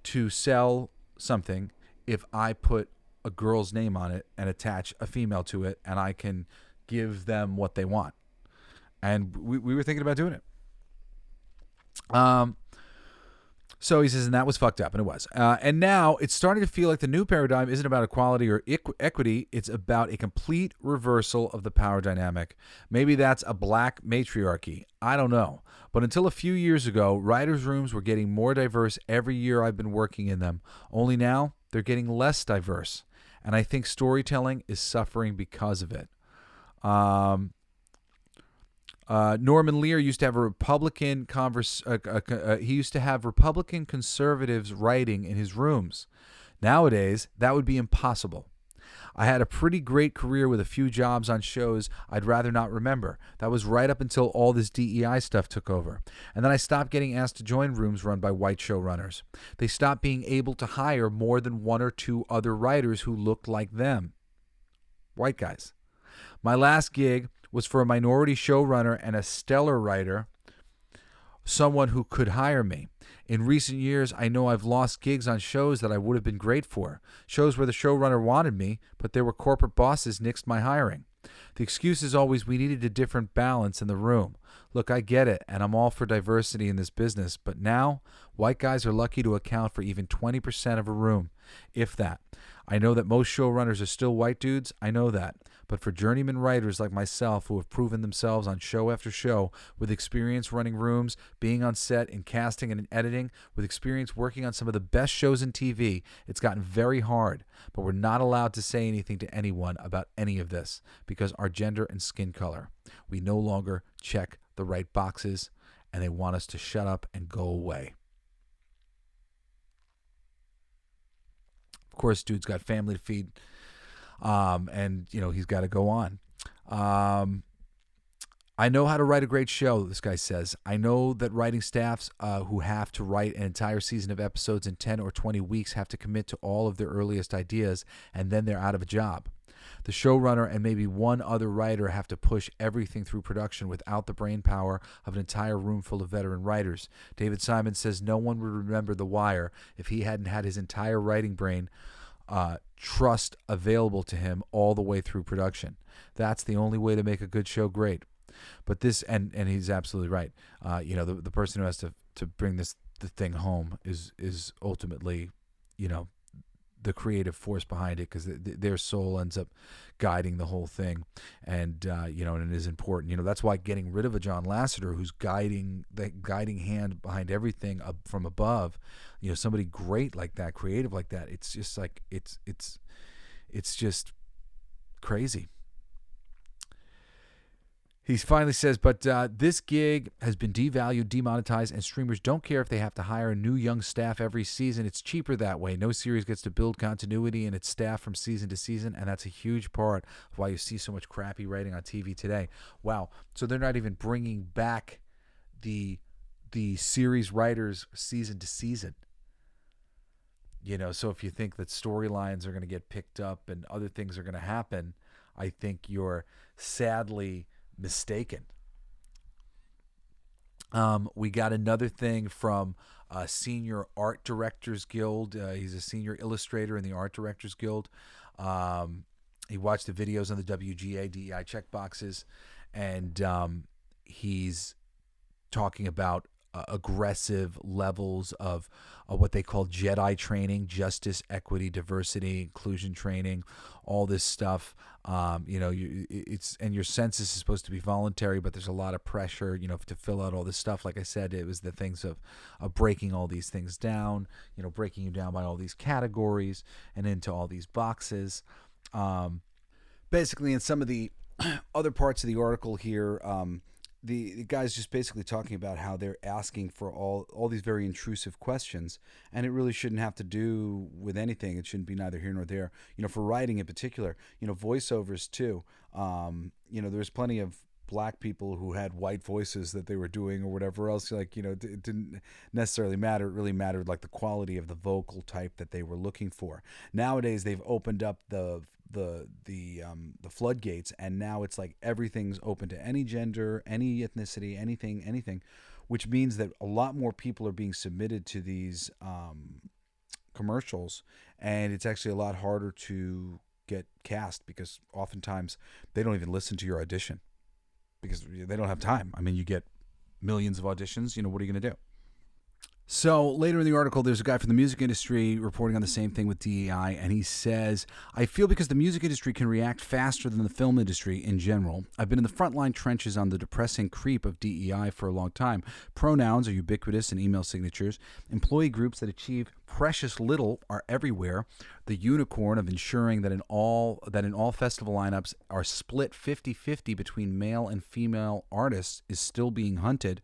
to sell something if I put a girl's name on it and attach a female to it, and I can give them what they want. And we were thinking about doing it. So he says, and that was fucked up, and it was. And now it's starting to feel like the new paradigm isn't about equality or equity. It's about a complete reversal of the power dynamic. Maybe that's a black matriarchy. I don't know. But until a few years ago, writers' rooms were getting more diverse every year I've been working in them. Only now they're getting less diverse. And I think storytelling is suffering because of it. Norman Lear used to have a Republican he used to have Republican conservatives writing in his rooms. Nowadays, that would be impossible. I had a pretty great career with a few jobs on shows I'd rather not remember. That was right up until all this DEI stuff took over. And then I stopped getting asked to join rooms run by white showrunners. They stopped being able to hire more than one or two other writers who looked like them. White guys. My last gig was for a minority showrunner and a stellar writer, someone who could hire me. In recent years, I know I've lost gigs on shows that I would have been great for. Shows where the showrunner wanted me, but there were corporate bosses nixed my hiring. The excuse is always we needed a different balance in the room. Look, I get it, and I'm all for diversity in this business, but now, white guys are lucky to account for even 20% of a room, if that. I know that most showrunners are still white dudes, I know that. But for journeyman writers like myself who have proven themselves on show after show, with experience running rooms, being on set, in casting and in editing, with experience working on some of the best shows in TV, it's gotten very hard. But we're not allowed to say anything to anyone about any of this because our gender and skin color. We no longer check the right boxes, and they want us to shut up and go away. Of course, dude's got family to feed. And, he's got to go on. I know how to write a great show, this guy says. I know that writing staffs who have to write an entire season of episodes in 10 or 20 weeks have to commit to all of their earliest ideas, and then they're out of a job. The showrunner and maybe one other writer have to push everything through production without the brain power of an entire room full of veteran writers. David Simon says no one would remember The Wire if he hadn't had his entire writing brain trust available to him all the way through production. That's the only way to make a good show great. But this, and he's absolutely right. The person who has to bring the thing home is ultimately, the creative force behind it, because their soul ends up guiding the whole thing, and and it is important. That's why getting rid of a John Lasseter, who's guiding hand behind everything up from above, somebody great like that, creative like that, it's just like it's just crazy. He finally says, but this gig has been devalued, demonetized, and streamers don't care if they have to hire a new young staff every season. It's cheaper that way. No series gets to build continuity in its staff from season to season, and that's a huge part of why you see so much crappy writing on TV today. Wow. So they're not even bringing back the series writers season to season. So if you think that storylines are going to get picked up and other things are going to happen, I think you're sadly mistaken. We got another thing from Senior Art Directors Guild. He's a senior illustrator in the Art Directors Guild. He watched the videos on the WGA DEI checkboxes, and he's talking about aggressive levels of what they call Jedi training, justice, equity, diversity, inclusion training, all this stuff. It's, and your census is supposed to be voluntary, but there's a lot of pressure, to fill out all this stuff. Like I said, it was the things of breaking all these things down, breaking you down by all these categories and into all these boxes. Basically, in some of the other parts of the article here, the guy's just basically talking about how they're asking for all these very intrusive questions, and it really shouldn't have to do with anything. It shouldn't be neither here nor there. For writing in particular, voiceovers too. There's plenty of black people who had white voices that they were doing or whatever else. It didn't necessarily matter. It really mattered like the quality of the vocal type that they were looking for. Nowadays, they've opened up the floodgates, and now it's like everything's open to any gender, any ethnicity, anything, which means that a lot more people are being submitted to these commercials, and it's actually a lot harder to get cast because oftentimes they don't even listen to your audition because they don't have time. I mean, you get millions of auditions. What are you going to do? So later in the article, there's a guy from the music industry reporting on the same thing with DEI, and he says, I feel because the music industry can react faster than the film industry in general. I've been in the frontline trenches on the depressing creep of DEI for a long time. Pronouns are ubiquitous in email signatures. Employee groups that achieve precious little are everywhere. The unicorn of ensuring that in all festival lineups are split 50-50 between male and female artists is still being hunted.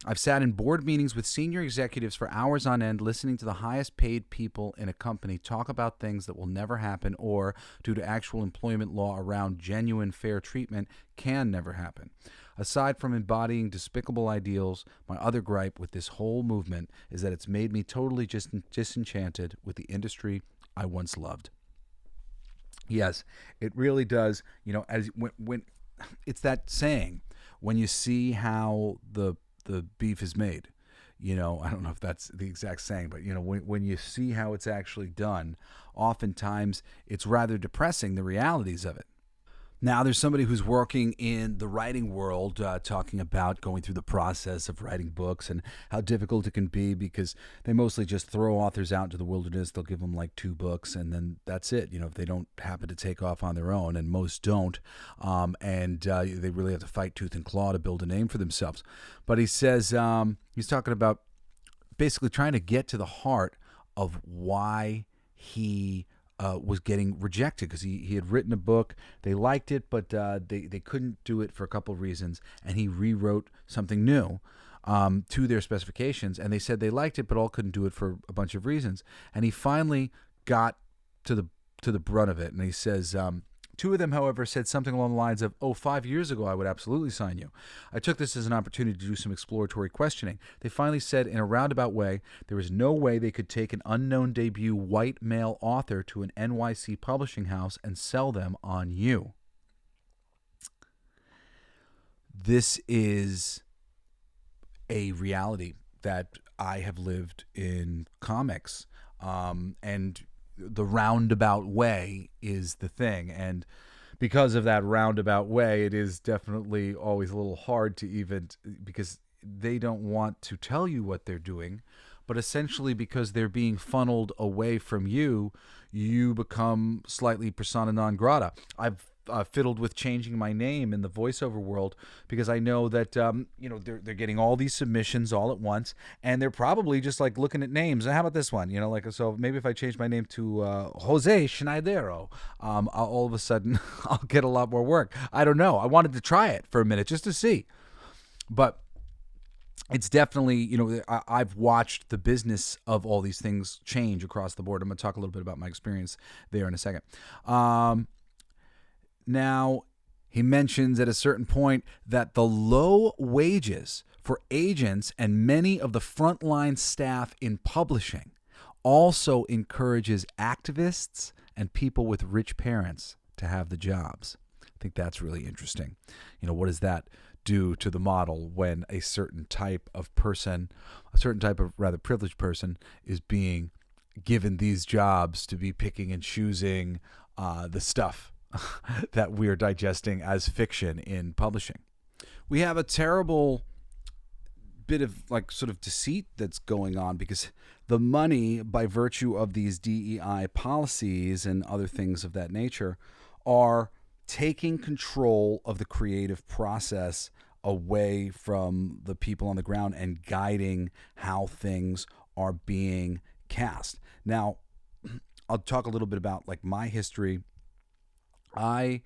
I've sat in board meetings with senior executives for hours on end listening to the highest paid people in a company talk about things that will never happen or, due to actual employment law around genuine fair treatment, can never happen. Aside from embodying despicable ideals, my other gripe with this whole movement is that it's made me totally disenchanted with the industry I once loved. Yes, it really does. You know, as when it's that saying, when you see how the beef is made, you know, I don't know if that's the exact saying, but you know, when you see how it's actually done, oftentimes it's rather depressing, the realities of it. Now, there's somebody who's working in the writing world talking about going through the process of writing books and how difficult it can be because they mostly just throw authors out into the wilderness. They'll give them like 2 books and then that's it. You know, if they don't happen to take off on their own, and most don't, they really have to fight tooth and claw to build a name for themselves. But he says he's talking about basically trying to get to the heart of why he was getting rejected, because he had written a book, they liked it, but they couldn't do it for a couple of reasons, and he rewrote something new to their specifications, and they said they liked it, but all couldn't do it for a bunch of reasons. And he finally got to the brunt of it, and he says, 2 of them, however, said something along the lines of, 5 years ago, I would absolutely sign you. I took this as an opportunity to do some exploratory questioning. They finally said in a roundabout way, there was no way they could take an unknown debut white male author to an NYC publishing house and sell them on you. This is a reality that I have lived in comics, and the roundabout way is the thing. And because of that roundabout way, it is definitely always a little hard to even, because they don't want to tell you what they're doing, but essentially because they're being funneled away from you, you become slightly persona non grata. I've fiddled with changing my name in the voiceover world because I know that they're getting all these submissions all at once, and they're probably just like looking at names. How about this one? So maybe if I change my name to Jose Schneidero, all of a sudden I'll get a lot more work. I don't know. I wanted to try it for a minute just to see, but it's definitely, I've watched the business of all these things change across the board. I'm going to talk a little bit about my experience there in a second. Now, he mentions at a certain point that the low wages for agents and many of the frontline staff in publishing also encourages activists and people with rich parents to have the jobs. I think that's really interesting. What does that do to the model when a certain type of rather privileged person is being given these jobs to be picking and choosing the stuff that we're digesting as fiction in publishing? We have a terrible bit of sort of deceit that's going on, because the money, by virtue of these DEI policies and other things of that nature, are taking control of the creative process away from the people on the ground and guiding how things are being cast. Now, I'll talk a little bit about my history. I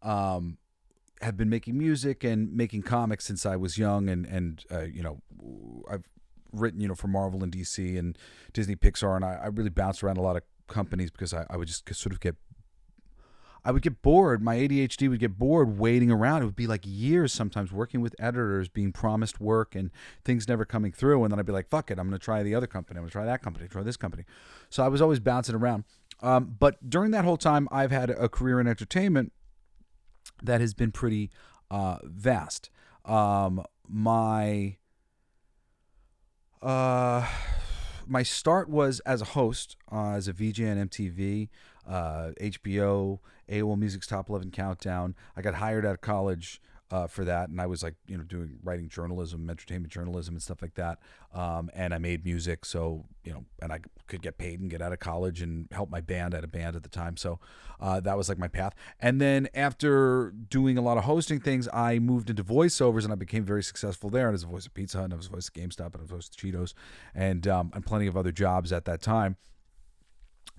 have been making music and making comics since I was young, and I've written for Marvel and DC and Disney, Pixar, and I really bounced around a lot of companies because I would just sort of get bored. My ADHD would get bored waiting around. It would be years sometimes working with editors, being promised work and things never coming through, and then I'd be like, fuck it, I'm going to try the other company, I'm going to try that company, try this company. So I was always bouncing around. But during that whole time, I've had a career in entertainment that has been pretty vast. My start was as a host, as a VJ on MTV, HBO, AOL Music's Top 11 Countdown. I got hired out of college for that, and I was like, writing journalism, entertainment journalism, and stuff like that. And I made music, so and I could get paid and get out of college and help my band. I had a band at the time, so that was like my path. And then after doing a lot of hosting things, I moved into voiceovers, and I became very successful there. And I was a voice of Pizza Hut, and I was a voice of GameStop, and I was a voice of Cheetos, and plenty of other jobs at that time.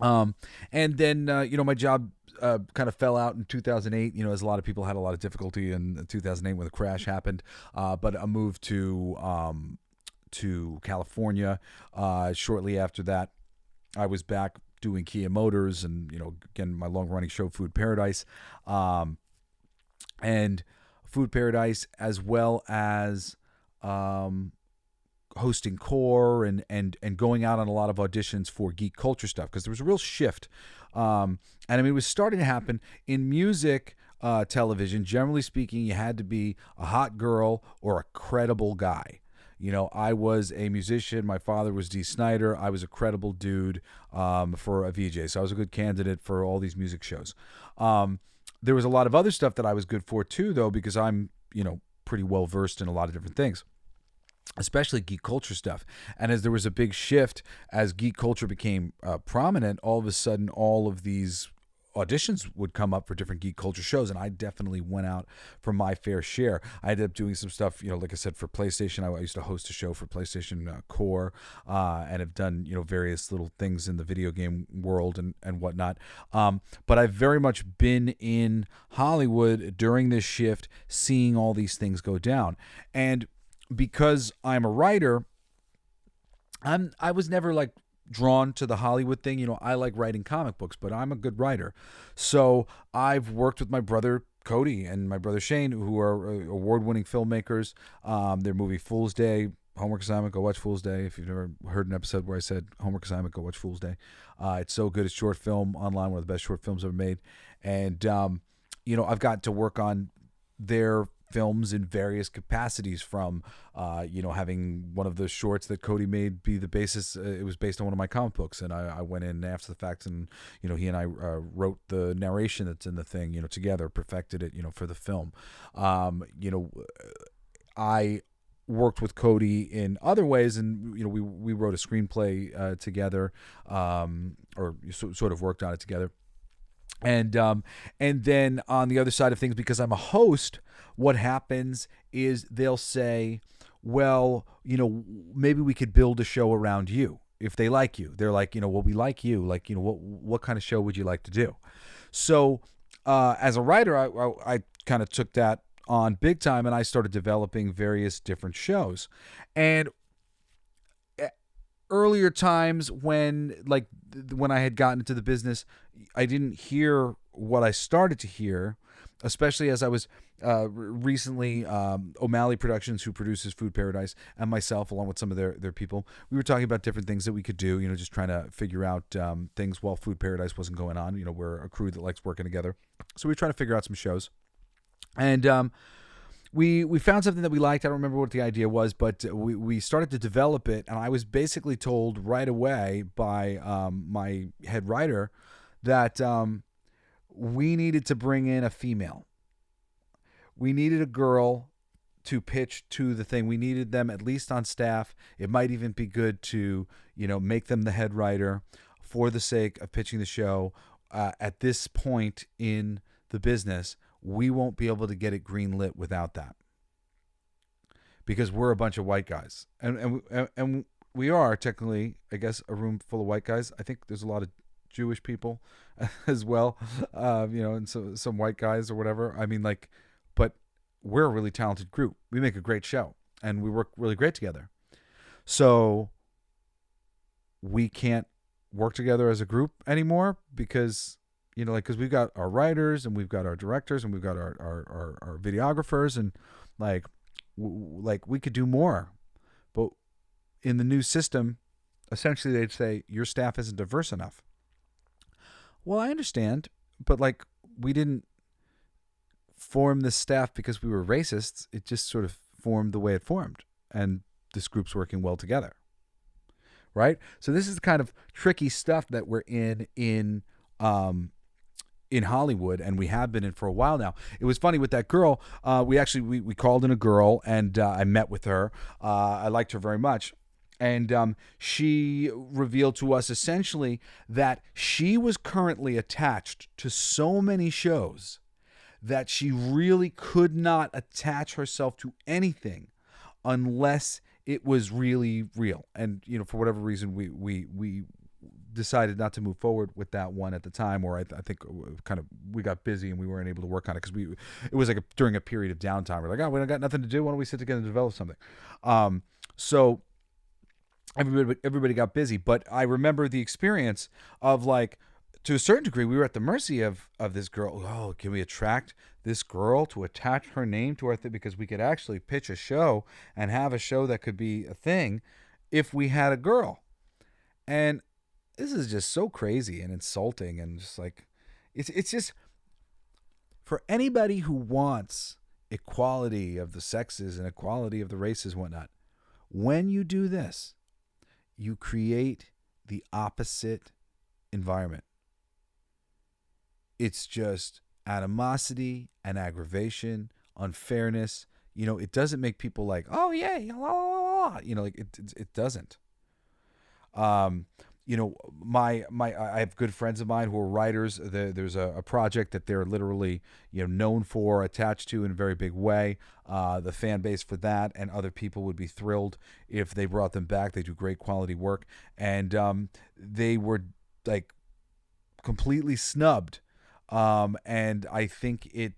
And then, my job kind of fell out in 2008, as a lot of people had a lot of difficulty in 2008 when the crash happened. But I moved to California. Shortly after that, I was back doing Kia Motors and, again, my long running show, Food Paradise, and Food Paradise, as well as, hosting Gore and going out on a lot of auditions for geek culture stuff, because there was a real shift. And I mean, it was starting to happen in music television. Generally speaking, you had to be a hot girl or a credible guy. I was a musician. My father was D. Snider. I was a credible dude for a VJ. So I was a good candidate for all these music shows. There was a lot of other stuff that I was good for too, though, because I'm, pretty well versed in a lot of different things, especially geek culture stuff. And as there was a big shift, as geek culture became prominent, all of a sudden all of these auditions would come up for different geek culture shows, and I definitely went out for my fair share. I ended up doing some stuff, like I said, for PlayStation. I used to host a show for PlayStation Core, and have done, various little things in the video game world and whatnot. But I've very much been in Hollywood during this shift, seeing all these things go down. And because I'm a writer, I was never like drawn to the Hollywood thing. I like writing comic books, but I'm a good writer. So I've worked with my brother Cody and my brother Shane, who are award-winning filmmakers. Their movie Fool's Day, homework assignment, go watch Fool's Day. If you've never heard an episode where I said homework assignment, go watch Fool's Day. It's so good. It's short film online, one of the best short films ever made. And, I've got to work on their films in various capacities, from having one of the shorts that Cody made be the basis. It was based on one of my comic books, and I went in after the fact, and he and I wrote the narration that's in the thing together, perfected it for the film. I worked with Cody in other ways, and we wrote a screenplay together, or sort of worked on it together. And then on the other side of things, because I'm a host, what happens is they'll say, well, maybe we could build a show around you if they like you. They're like, well, we like you. Like, what kind of show would you like to do? So as a writer, I kind of took that on big time, and I started developing various different shows. And earlier times when I had gotten into the business, I didn't hear what I started to hear, especially as I was recently, O'Malley Productions, who produces Food Paradise, and myself, along with some of their people, we were talking about different things that we could do, just trying to figure out things while Food Paradise wasn't going on. We're a crew that likes working together. So we were trying to figure out some shows. And we found something that we liked. I don't remember what the idea was, but we started to develop it, and I was basically told right away by my head writer that we needed to bring in a female. We needed a girl to pitch to the thing. We needed them at least on staff. It might even be good to, make them the head writer for the sake of pitching the show. At this point in the business, we won't be able to get it greenlit without that, because we're a bunch of white guys, and we are technically, I guess, a room full of white guys. I think there's a lot of Jewish people as well, and so some white guys or whatever. I mean, but we're a really talented group. We make a great show, and we work really great together. So we can't work together as a group anymore, because because we've got our writers, and we've got our directors, and we've got our videographers, and we could do more. But in the new system, essentially they'd say your staff isn't diverse enough. Well, I understand, but we didn't form this staff because we were racists. It just sort of formed the way it formed, and this group's working well together, right? So this is the kind of tricky stuff that we're in in Hollywood, and we have been in for a while now. It was funny with that girl. We called in a girl, and I met with her. I liked her very much. And she revealed to us essentially that she was currently attached to so many shows that she really could not attach herself to anything unless it was really real. And, for whatever reason, we decided not to move forward with that one at the time, or I think we got busy and we weren't able to work on it because it was like during a period of downtime. We're like, we don't got nothing to do. Why don't we sit together and develop something? So everybody got busy, but I remember the experience of, like, to a certain degree, we were at the mercy of this girl. Oh, can we attract this girl to attach her name to our thing? Because we could actually pitch a show and have a show that could be a thing if we had a girl. And this is just so crazy and insulting, and just like, it's just, for anybody who wants equality of the sexes and equality of the races and whatnot, when you do this, you create the opposite environment. It's just animosity and aggravation, unfairness. It doesn't make people like, oh yeah, la, la, la, la. Like it doesn't. I have good friends of mine who are writers. There's a project that they're literally, known for, attached to in a very big way. The fan base for that and other people would be thrilled if they brought them back. They do great quality work, and they were like completely snubbed. And I think it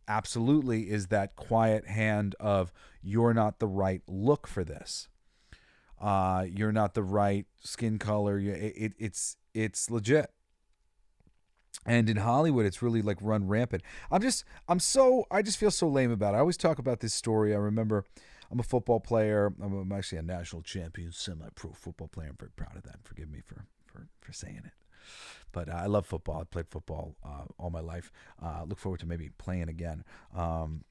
absolutely is that quiet hand of, you're not the right look for this. You're not the right skin color. It's legit. And in Hollywood, it's really like run rampant. I just feel so lame about it. I always talk about this story. I remember I'm a football player. I'm actually a national champion, semi-pro football player. I'm very proud of that. Forgive me for saying it. But I love football. I played football all my life. Look forward to maybe playing again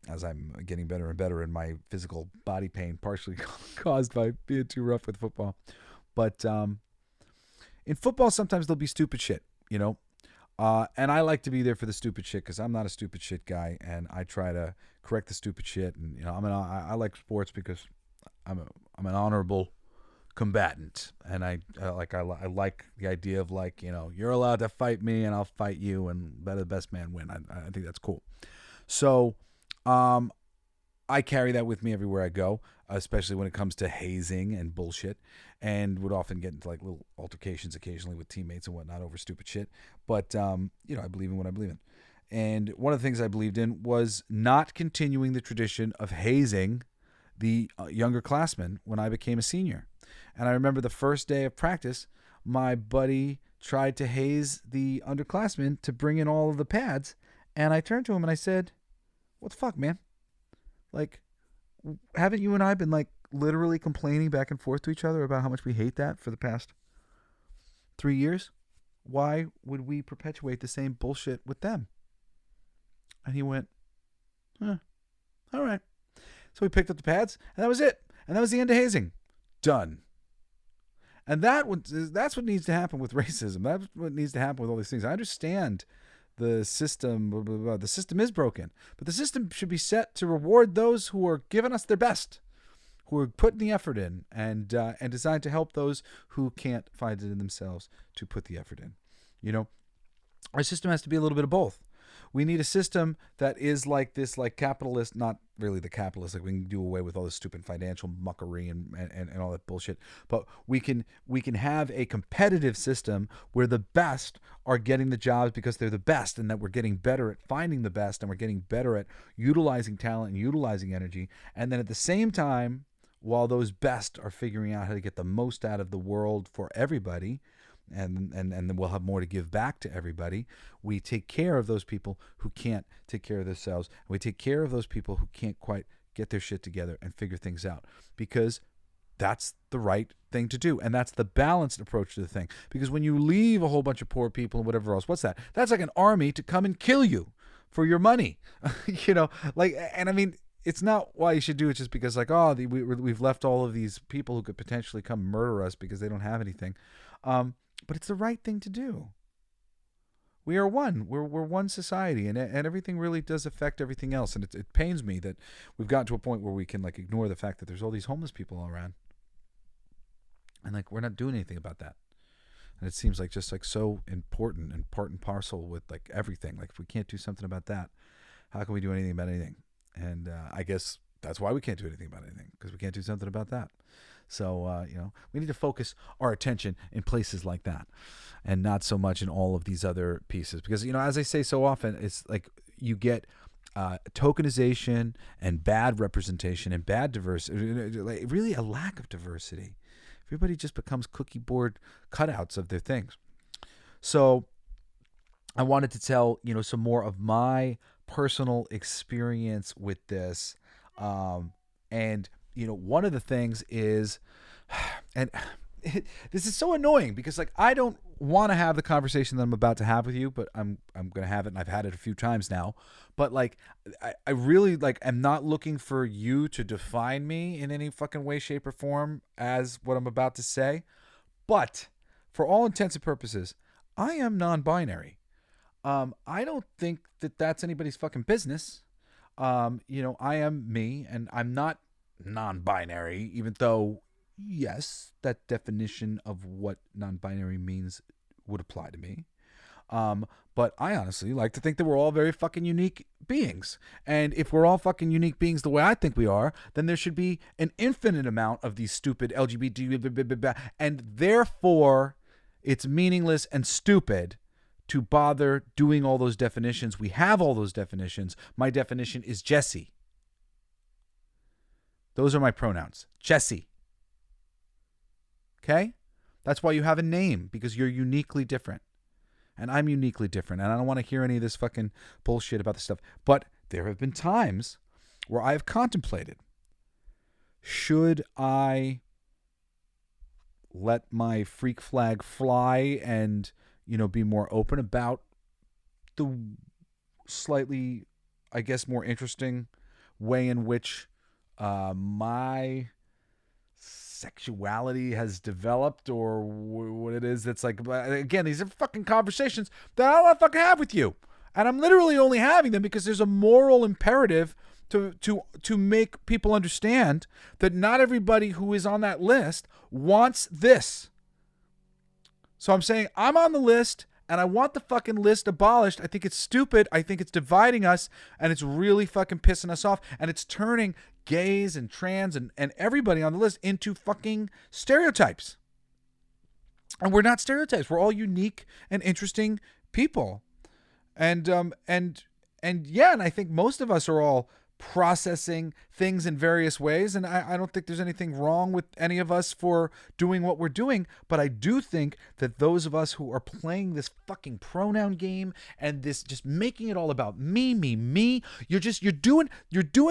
as I'm getting better and better in my physical body pain, partially caused by being too rough with football. But in football, sometimes there'll be stupid shit, and I like to be there for the stupid shit because I'm not a stupid shit guy, and I try to correct the stupid shit. And I like sports because I'm an honorable combatant, and I like the idea of, like, you're allowed to fight me and I'll fight you, and let the best man win. I think that's cool. So I carry that with me everywhere I go, especially when it comes to hazing and bullshit, and would often get into like little altercations occasionally with teammates and whatnot over stupid shit. But I believe in what I believe in, and one of the things I believed in was not continuing the tradition of hazing the younger classmen when I became a senior. And I remember the first day of practice, my buddy tried to haze the underclassmen to bring in all of the pads. And I turned to him and I said, what the fuck, man? Like, haven't you and I been like literally complaining back and forth to each other about how much we hate that for the past 3 years? Why would we perpetuate the same bullshit with them? And he went, all right. So we picked up the pads, and that was it. And that was the end of hazing. Done. And that's what needs to happen with racism. That's what needs to happen with all these things. I understand the system. Blah, blah, blah. The system is broken. But the system should be set to reward those who are giving us their best, who are putting the effort in, and designed to help those who can't find it in themselves to put the effort in. Our system has to be a little bit of both. We need a system that is like this, like capitalist, not really the capitalist, like we can do away with all this stupid financial muckery and all that bullshit. But we can have a competitive system where the best are getting the jobs because they're the best, and that we're getting better at finding the best, and we're getting better at utilizing talent and utilizing energy. And then at the same time, while those best are figuring out how to get the most out of the world for everybody, and then we'll have more to give back to everybody, we take care of those people who can't take care of themselves. And we take care of those people who can't quite get their shit together and figure things out, because that's the right thing to do. And that's the balanced approach to the thing. Because when you leave a whole bunch of poor people and whatever else, what's that? That's like an army to come and kill you for your money. And I mean, it's not why you should do it just because, like, we've left all of these people who could potentially come murder us because they don't have anything. But it's the right thing to do. We are one. We're one society, and everything really does affect everything else. And it pains me that we've gotten to a point where we can like ignore the fact that there's all these homeless people all around, and like we're not doing anything about that. And it seems like just like so important and part and parcel with like everything. Like if we can't do something about that, how can we do anything about anything? And I guess that's why we can't do anything about anything, because we can't do something about that. So, we need to focus our attention in places like that and not so much in all of these other pieces. Because, as I say so often, it's like you get tokenization and bad representation and bad diversity, like really a lack of diversity. Everybody just becomes cookie board cutouts of their things. So I wanted to tell, some more of my personal experience with this. And one of the things is, and this is so annoying because like I don't want to have the conversation that I'm about to have with you, but I'm going to have it, and I've had it a few times now. But like I really like am not looking for you to define me in any fucking way, shape, or form as what I'm about to say. But for all intents and purposes, I am non-binary. I don't think that that's anybody's fucking business. I am me, and I'm not non-binary, even though, yes, that definition of what non-binary means would apply to me. But I honestly like to think that we're all very fucking unique beings. And if we're all fucking unique beings the way I think we are, then there should be an infinite amount of these stupid LGBT, and therefore it's meaningless and stupid to bother doing all those definitions. We have all those definitions. My definition is Jesse. Those are my pronouns. Jesse. Okay? That's why you have a name, because you're uniquely different. And I'm uniquely different. And I don't want to hear any of this fucking bullshit about this stuff. But there have been times where I've contemplated, should I let my freak flag fly and, be more open about the slightly, I guess, more interesting way in which my sexuality has developed, or what it is that's like. Again, these are fucking conversations that I don't want to fucking have with you, and I'm literally only having them because there's a moral imperative to make people understand that not everybody who is on that list wants this. So I'm saying I'm on the list, and I want the fucking list abolished. I think it's stupid. I think it's dividing us, and it's really fucking pissing us off, and it's turning gays and trans and everybody on the list into fucking stereotypes. And we're not stereotypes. We're all unique and interesting people. And yeah, and I think most of us are all processing things in various ways, and I don't think there's anything wrong with any of us for doing what we're doing, but I do think that those of us who are playing this fucking pronoun game and this just making it all about me, you're doing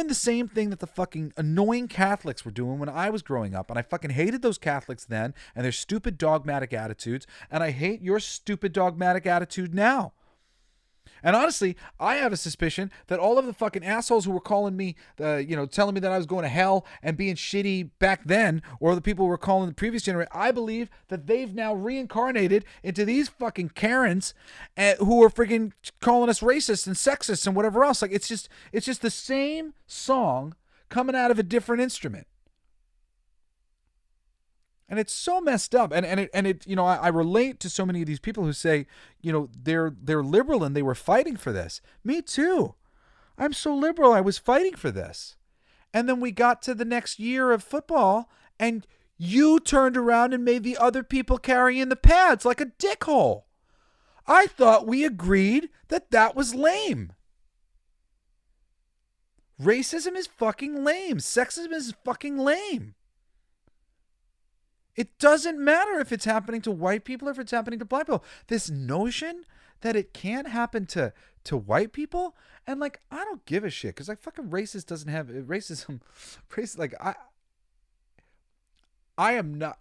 the same thing that the fucking annoying Catholics were doing when I was growing up, and I fucking hated those Catholics then and their stupid dogmatic attitudes, and I hate your stupid dogmatic attitude now. And honestly, I have a suspicion that all of the fucking assholes who were calling me, telling me that I was going to hell and being shitty back then, or the people who were calling the previous generation, I believe that they've now reincarnated into these fucking Karens who are freaking calling us racist and sexist and whatever else. Like it's just the same song coming out of a different instrument. And it's so messed up. And I relate to so many of these people who say, they're liberal and they were fighting for this. Me too. I'm so liberal. I was fighting for this. And then we got to the next year of football and you turned around and made the other people carry in the pads like a dickhole. I thought we agreed that was lame. Racism is fucking lame. Sexism is fucking lame. It doesn't matter if it's happening to white people or if it's happening to black people. This notion that it can't happen to white people, and like I don't give a shit because like fucking racist doesn't have racism. Like I am not.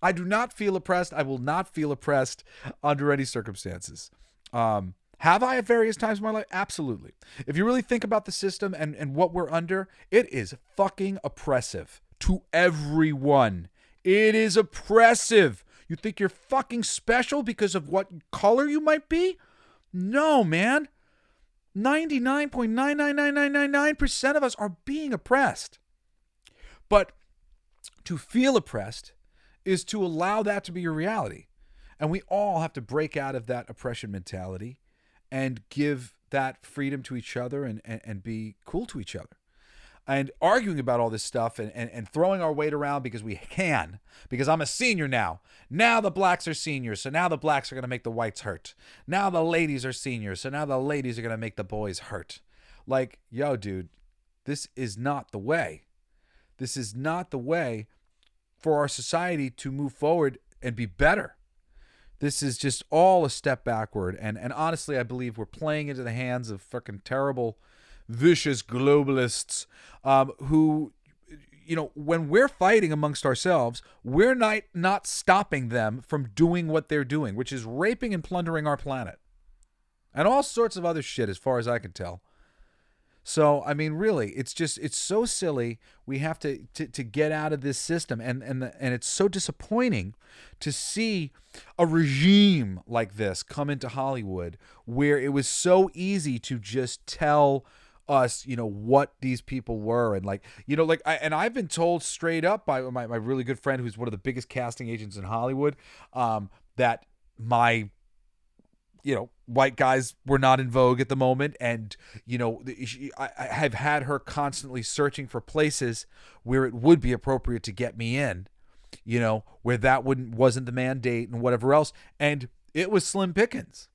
I do not feel oppressed. I will not feel oppressed under any circumstances. Have I at various times in my life? Absolutely. If you really think about the system and what we're under, it is fucking oppressive. To everyone. It is oppressive. You think you're fucking special because of what color you might be? No, man. 99.99999% of us are being oppressed. But to feel oppressed is to allow that to be your reality. And we all have to break out of that oppression mentality and give that freedom to each other and be cool to each other. And arguing about all this stuff and throwing our weight around because we can, because I'm a senior now. Now the blacks are seniors, so now the blacks are going to make the whites hurt. Now the ladies are seniors, so now the ladies are going to make the boys hurt. Like, yo, dude, this is not the way. This is not the way for our society to move forward and be better. This is just all a step backward. And honestly, I believe we're playing into the hands of fucking terrible, vicious globalists who, you know, when we're fighting amongst ourselves, we're not stopping them from doing what they're doing, which is raping and plundering our planet. And all sorts of other shit as far as I can tell. So, I mean, really, it's so silly. We have to get out of this system. And it's so disappointing to see a regime like this come into Hollywood where it was so easy to just tell us, you know, what these people were. And like, you know, like, I've been told straight up by my really good friend who's one of the biggest casting agents in Hollywood, that my, you know, white guys were not in vogue at the moment. And, you know, I have had her constantly searching for places where it would be appropriate to get me in, you know, where that wasn't the mandate and whatever else. And it was slim pickings.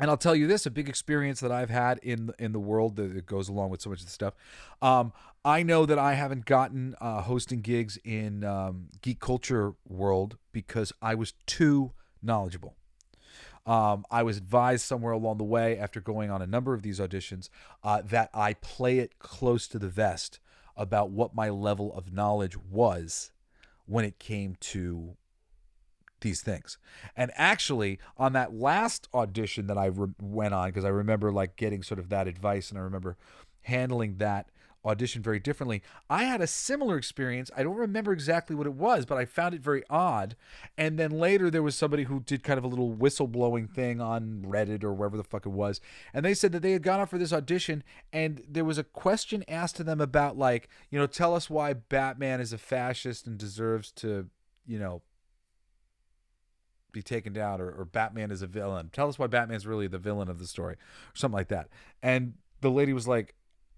And I'll tell you this, a big experience that I've had in the world that goes along with so much of the stuff. I know that I haven't gotten hosting gigs in geek culture world because I was too knowledgeable. I was advised somewhere along the way after going on a number of these auditions that I play it close to the vest about what my level of knowledge was when it came to these things. And actually, on that last audition that I went on, because I remember like getting sort of that advice, and I remember handling that audition very differently, I had a similar experience. I don't remember exactly what it was, but I found it very odd. And then later there was somebody who did kind of a little whistleblowing thing on Reddit or wherever the fuck it was, and they said that they had gone out for this audition and there was a question asked to them about, like, you know, tell us why Batman is a fascist and deserves to, you know, be taken down, or Batman is a villain. Tell us why Batman's really the villain of the story, or something like that. And the lady was like,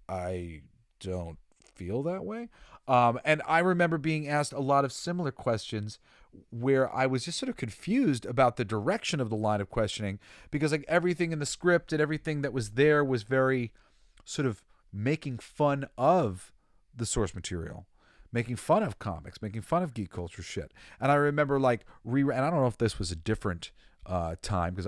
I don't feel that way. And I remember being asked a lot of similar questions where I was just sort of confused about the direction of the line of questioning, because like everything in the script and everything that was there was very sort of making fun of the source material, making fun of comics, making fun of geek culture shit. And I remember like and I don't know if this was a different time, because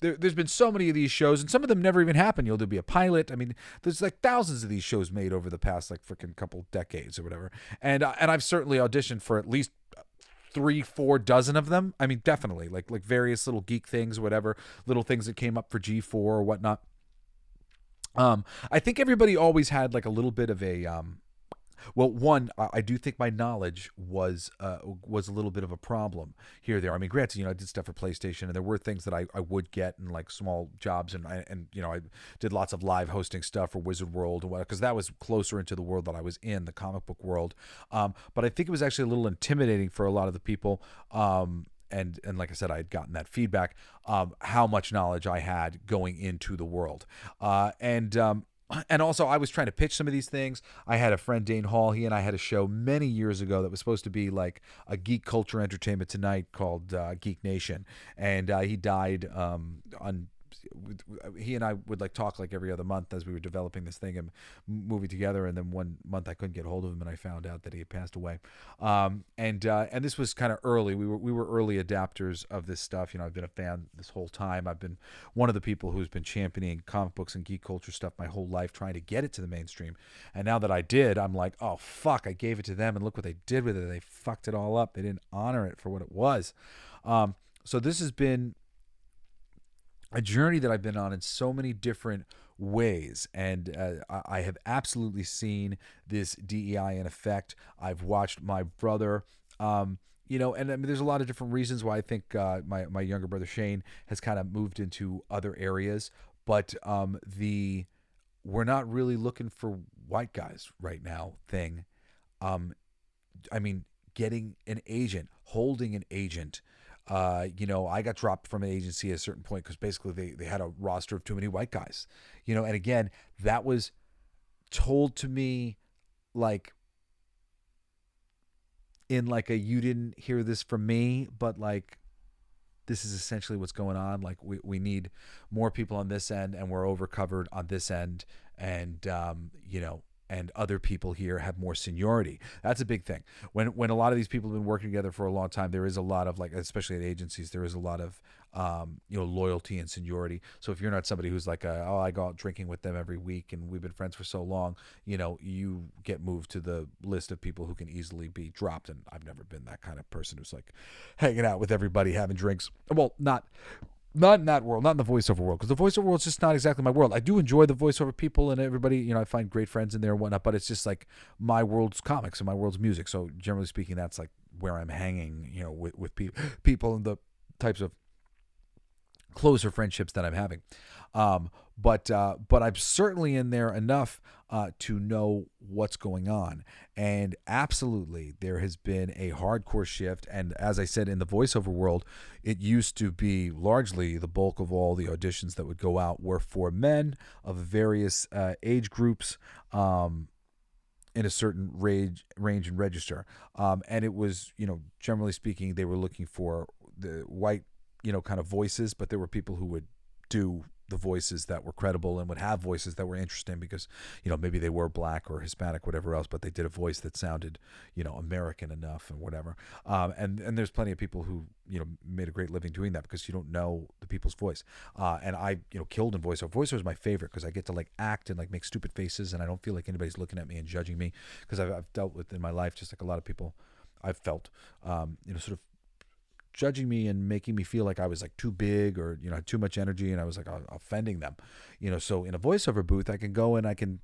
there's been so many of these shows, and some of them never even happen. There'll be a pilot. I mean, there's like thousands of these shows made over the past like freaking couple decades or whatever. And I've certainly auditioned for at least 3-4 dozen of them. I mean, definitely like various little geek things, whatever, little things that came up for G4 or whatnot. I think everybody always had like a little bit of a well, one, I do think my knowledge was a little bit of a problem here or there. I mean, granted, you know, I did stuff for PlayStation, and there were things that I would get in like small jobs, and you know, I did lots of live hosting stuff for Wizard World, because that was closer into the world that I was in, the comic book world. But I think it was actually a little intimidating for a lot of the people. And like I said, I had gotten that feedback, how much knowledge I had going into the world. And also, I was trying to pitch some of these things. I had a friend, Dane Hall. He and I had a show many years ago that was supposed to be like a geek culture entertainment tonight called Geek Nation. And he died he and I would like talk like every other month as we were developing this thing and moving together. And then one month I couldn't get hold of him, and I found out that he had passed away. And this was kind of early. We were early adapters of this stuff. You know, I've been a fan this whole time. I've been one of the people who's been championing comic books and geek culture stuff my whole life, trying to get it to the mainstream. And now that I did, I'm like, oh fuck, I gave it to them, and look what they did with it. They fucked it all up. They didn't honor it for what it was. So this has been a journey that I've been on in so many different ways, and I have absolutely seen this DEI in effect. I've watched my brother, and I mean, there's a lot of different reasons why I think my younger brother Shane has kind of moved into other areas, but the we're not really looking for white guys right now thing. I mean, getting an agent, holding an agent. I got dropped from an agency at a certain point because basically they had a roster of too many white guys. And again, that was told to me like in like a you didn't hear this from me, but like this is essentially what's going on. Like we need more people on this end, and we're overcovered on this end, and and other people here have more seniority. That's a big thing. When a lot of these people have been working together for a long time, there is a lot of like, especially at agencies, there is a lot of loyalty and seniority. So if you're not somebody who's like, I go out drinking with them every week and we've been friends for so long, you get moved to the list of people who can easily be dropped. And I've never been that kind of person who's like hanging out with everybody, having drinks. Well, not in that world, not in the voiceover world, because the voiceover world's just not exactly my world. I do enjoy the voiceover people and everybody, I find great friends in there and whatnot, but it's just like my world's comics and my world's music. So generally speaking, that's like where I'm hanging, with people and the types of closer friendships that I'm having. But I'm certainly in there enough to know what's going on. And absolutely, there has been a hardcore shift. And as I said, in the voiceover world, it used to be largely the bulk of all the auditions that would go out were for men of various age groups in a certain range and register. And it was, generally speaking, they were looking for the white, kind of voices, but there were people who would do the voices that were credible and would have voices that were interesting because, maybe they were black or Hispanic, whatever else, but they did a voice that sounded, American enough and whatever. And there's plenty of people who, made a great living doing that because you don't know the people's voice. And I, killed in voiceover. Voiceover is my favorite because I get to like act and like make stupid faces and I don't feel like anybody's looking at me and judging me because I've dealt with in my life, just like a lot of people I've felt, sort of judging me and making me feel like I was like too big or, had too much energy and I was like offending them, so in a voiceover booth, I can go and I can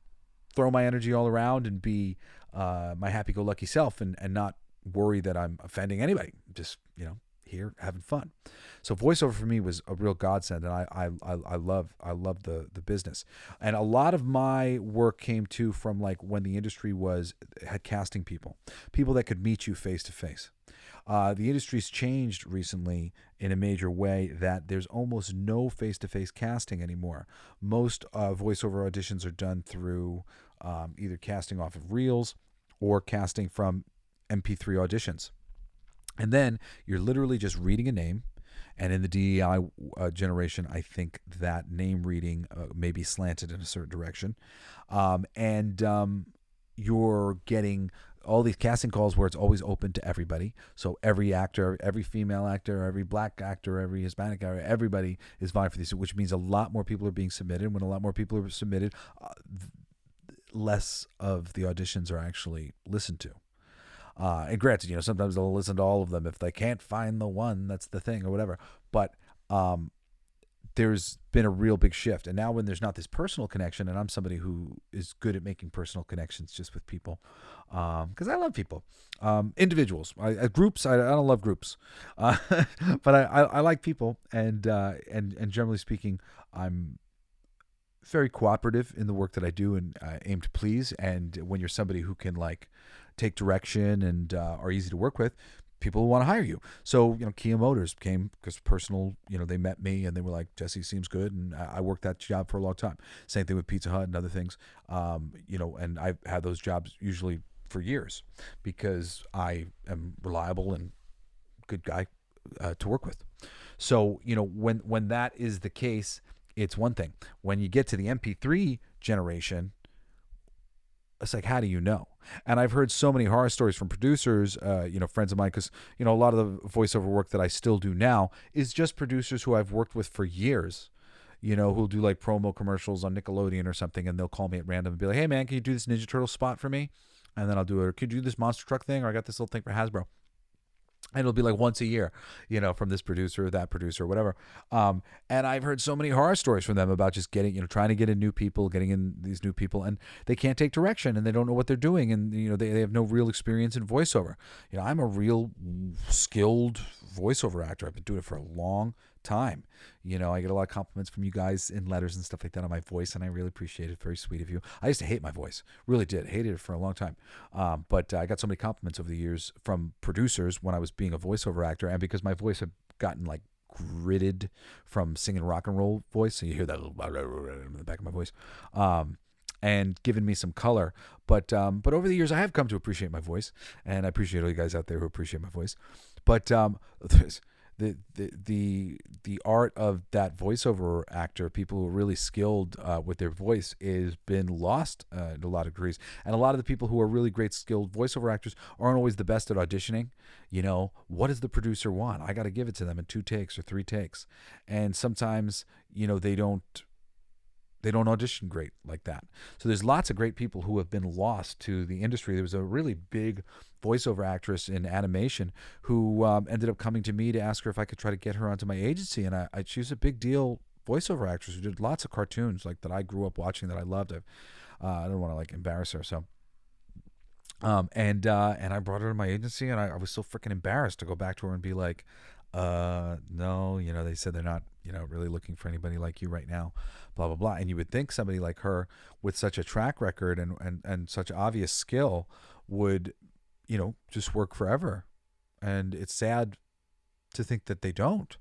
throw my energy all around and be my happy-go-lucky self and not worry that I'm offending anybody. Just, here having fun. So voiceover for me was a real godsend, and I love the business. And a lot of my work came too from like when the industry had casting people that could meet you face to face. The industry's changed recently in a major way that there's almost no face-to-face casting anymore. Most voiceover auditions are done through either casting off of reels or casting from MP3 auditions. And then you're literally just reading a name. And in the DEI generation, I think that name reading may be slanted in a certain direction. You're getting all these casting calls where it's always open to everybody. So every actor, every female actor, every black actor, every Hispanic actor, everybody is vying for these, which means a lot more people are being submitted. When a lot more people are submitted, less of the auditions are actually listened to. And granted, sometimes they'll listen to all of them if they can't find the one that's the thing or whatever. But there's been a real big shift. And now when there's not this personal connection, and I'm somebody who is good at making personal connections just with people, because I love people, individuals, groups. I don't love groups, but I like people, and generally speaking, I'm very cooperative in the work that I do and aim to please. And when you're somebody who can like take direction and are easy to work with, people will want to hire you. So, Kia Motors came because personal, they met me and they were like, Jesse seems good. And I worked that job for a long time. Same thing with Pizza Hut and other things. And I've had those jobs usually for years because I am reliable and good guy to work with. So, when that is the case, it's one thing. When you get to the MP3 generation, it's like, how do you know? And I've heard so many horror stories from producers, friends of mine, because, a lot of the voiceover work that I still do now is just producers who I've worked with for years, who'll do like promo commercials on Nickelodeon or something, and they'll call me at random and be like, hey, man, can you do this Ninja Turtle spot for me? And then I'll do it. Or could you do this monster truck thing? Or I got this little thing for Hasbro. And it'll be like once a year, from this producer or that producer or whatever. And I've heard so many horror stories from them about just getting, trying to get in getting in these new people, and they can't take direction and they don't know what they're doing. And, they have no real experience in voiceover. I'm a real skilled voiceover actor. I've been doing it for a long time. I get a lot of compliments from you guys in letters and stuff like that on my voice, and I really appreciate it. Very sweet of you. I used to hate my voice, really did. Hated it for a long time. But I got so many compliments over the years from producers when I was being a voiceover actor, and because my voice had gotten like gritted from singing rock and roll voice, so you hear that little in the back of my voice, and given me some color. But over the years, I have come to appreciate my voice, and I appreciate all you guys out there who appreciate my voice. But the art of that voiceover actor, people who are really skilled with their voice, is been lost in a lot of degrees. And a lot of the people who are really great skilled voiceover actors aren't always the best at auditioning. What does the producer want? I got to give it to them in 2 takes or 3 takes. And sometimes, they don't audition great like that. So there's lots of great people who have been lost to the industry. There was a really big voiceover actress in animation who ended up coming to me to ask her if I could try to get her onto my agency. And she was a big deal voiceover actress who did lots of cartoons like that I grew up watching that I loved. I don't want to like embarrass her. So, and I brought her to my agency, and I was so freaking embarrassed to go back to her and be like, no, they said they're not, really looking for anybody like you right now, blah, blah, blah. And you would think somebody like her with such a track record and such obvious skill would, just work forever. And it's sad to think that they don't.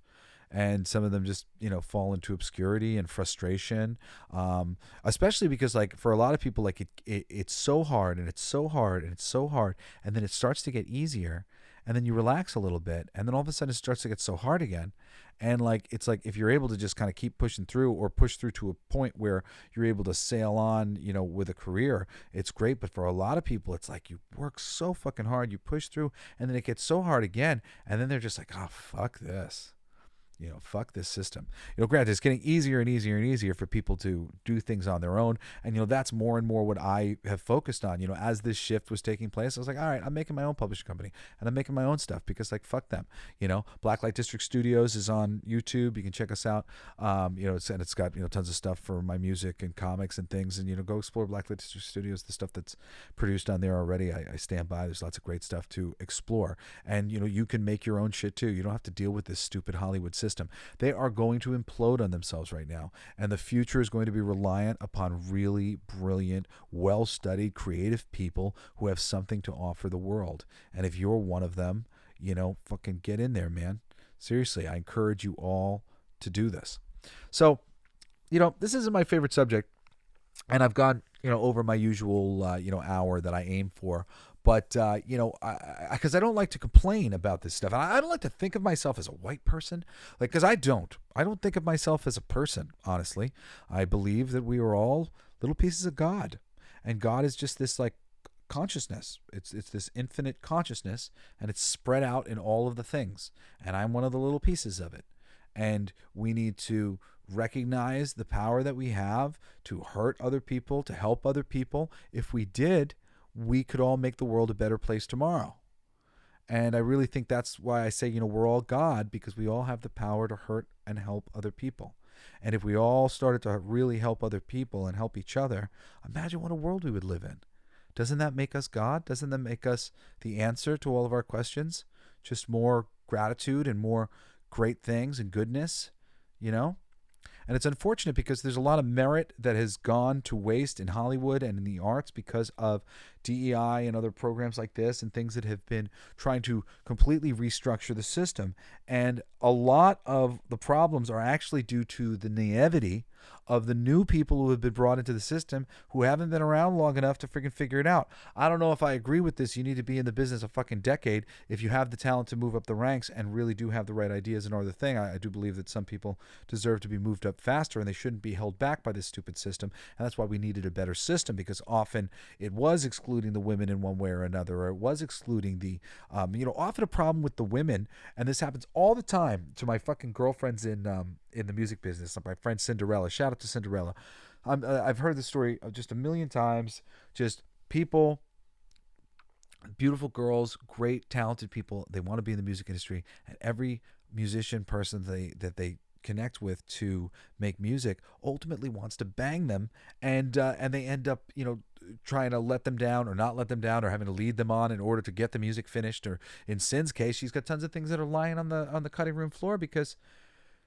And some of them just, fall into obscurity and frustration, especially because, like, for a lot of people, like, it's so hard and it's so hard and it's so hard. And then it starts to get easier. And then you relax a little bit, and then all of a sudden it starts to get so hard again. And like, it's like if you're able to just kind of keep pushing through, or push through to a point where you're able to sail on, with a career, it's great. But for a lot of people, it's like you work so fucking hard, you push through, and then it gets so hard again, and then they're just like, oh, fuck this. Fuck this system. Granted, it's getting easier and easier and easier for people to do things on their own. And, that's more and more what I have focused on. As this shift was taking place, I was like, all right, I'm making my own publishing company, and I'm making my own stuff because, like, fuck them. Blacklight District Studios is on YouTube. You can check us out. It's got, tons of stuff for my music and comics and things. And, go explore Blacklight District Studios, the stuff that's produced on there already. I stand by. There's lots of great stuff to explore. And, you can make your own shit too. You don't have to deal with this stupid Hollywood system. They are going to implode on themselves right now, and the future is going to be reliant upon really brilliant, well-studied, creative people who have something to offer the world. And if you're one of them, fucking get in there, man. Seriously, I encourage you all to do this. So, this isn't my favorite subject, and I've gone, over my usual, hour that I aim for. But, because I don't like to complain about this stuff. And I don't like to think of myself as a white person. Like, because I don't think of myself as a person, honestly. I believe that we are all little pieces of God. And God is just this, like, consciousness. It's this infinite consciousness, and it's spread out in all of the things. And I'm one of the little pieces of it. And we need to recognize the power that we have to hurt other people, to help other people. If we did, we could all make the world a better place tomorrow. And I really think that's why I say, we're all God, because we all have the power to hurt and help other people. And if we all started to really help other people and help each other, imagine what a world we would live in. Doesn't that make us God? Doesn't that make us the answer to all of our questions? Just more gratitude and more great things and goodness, And it's unfortunate because there's a lot of merit that has gone to waste in Hollywood and in the arts because of DEI and other programs like this and things that have been trying to completely restructure the system. And a lot of the problems are actually due to the naivety of the new people who have been brought into the system who haven't been around long enough to freaking figure it out. I don't know if I agree with this. You need to be in the business a fucking decade if you have the talent to move up the ranks and really do have the right ideas and all the thing. I do believe that some people deserve to be moved up faster and they shouldn't be held back by this stupid system. And that's why we needed a better system, because often it was excluding the women in one way or another, or it was excluding the, often a problem with the women. And this happens all the time to my fucking girlfriends in the music business. My friend Cinderella. Shout out to Cinderella. I've heard the story just a million times. Just people beautiful girls, great, talented people. They want to be in the music industry, and every musician person that they connect with to make music ultimately wants to bang them, and they end up, trying to let them down or not let them down or having to lead them on in order to get the music finished. Or in Sin's case, she's got tons of things that are lying on the cutting room floor because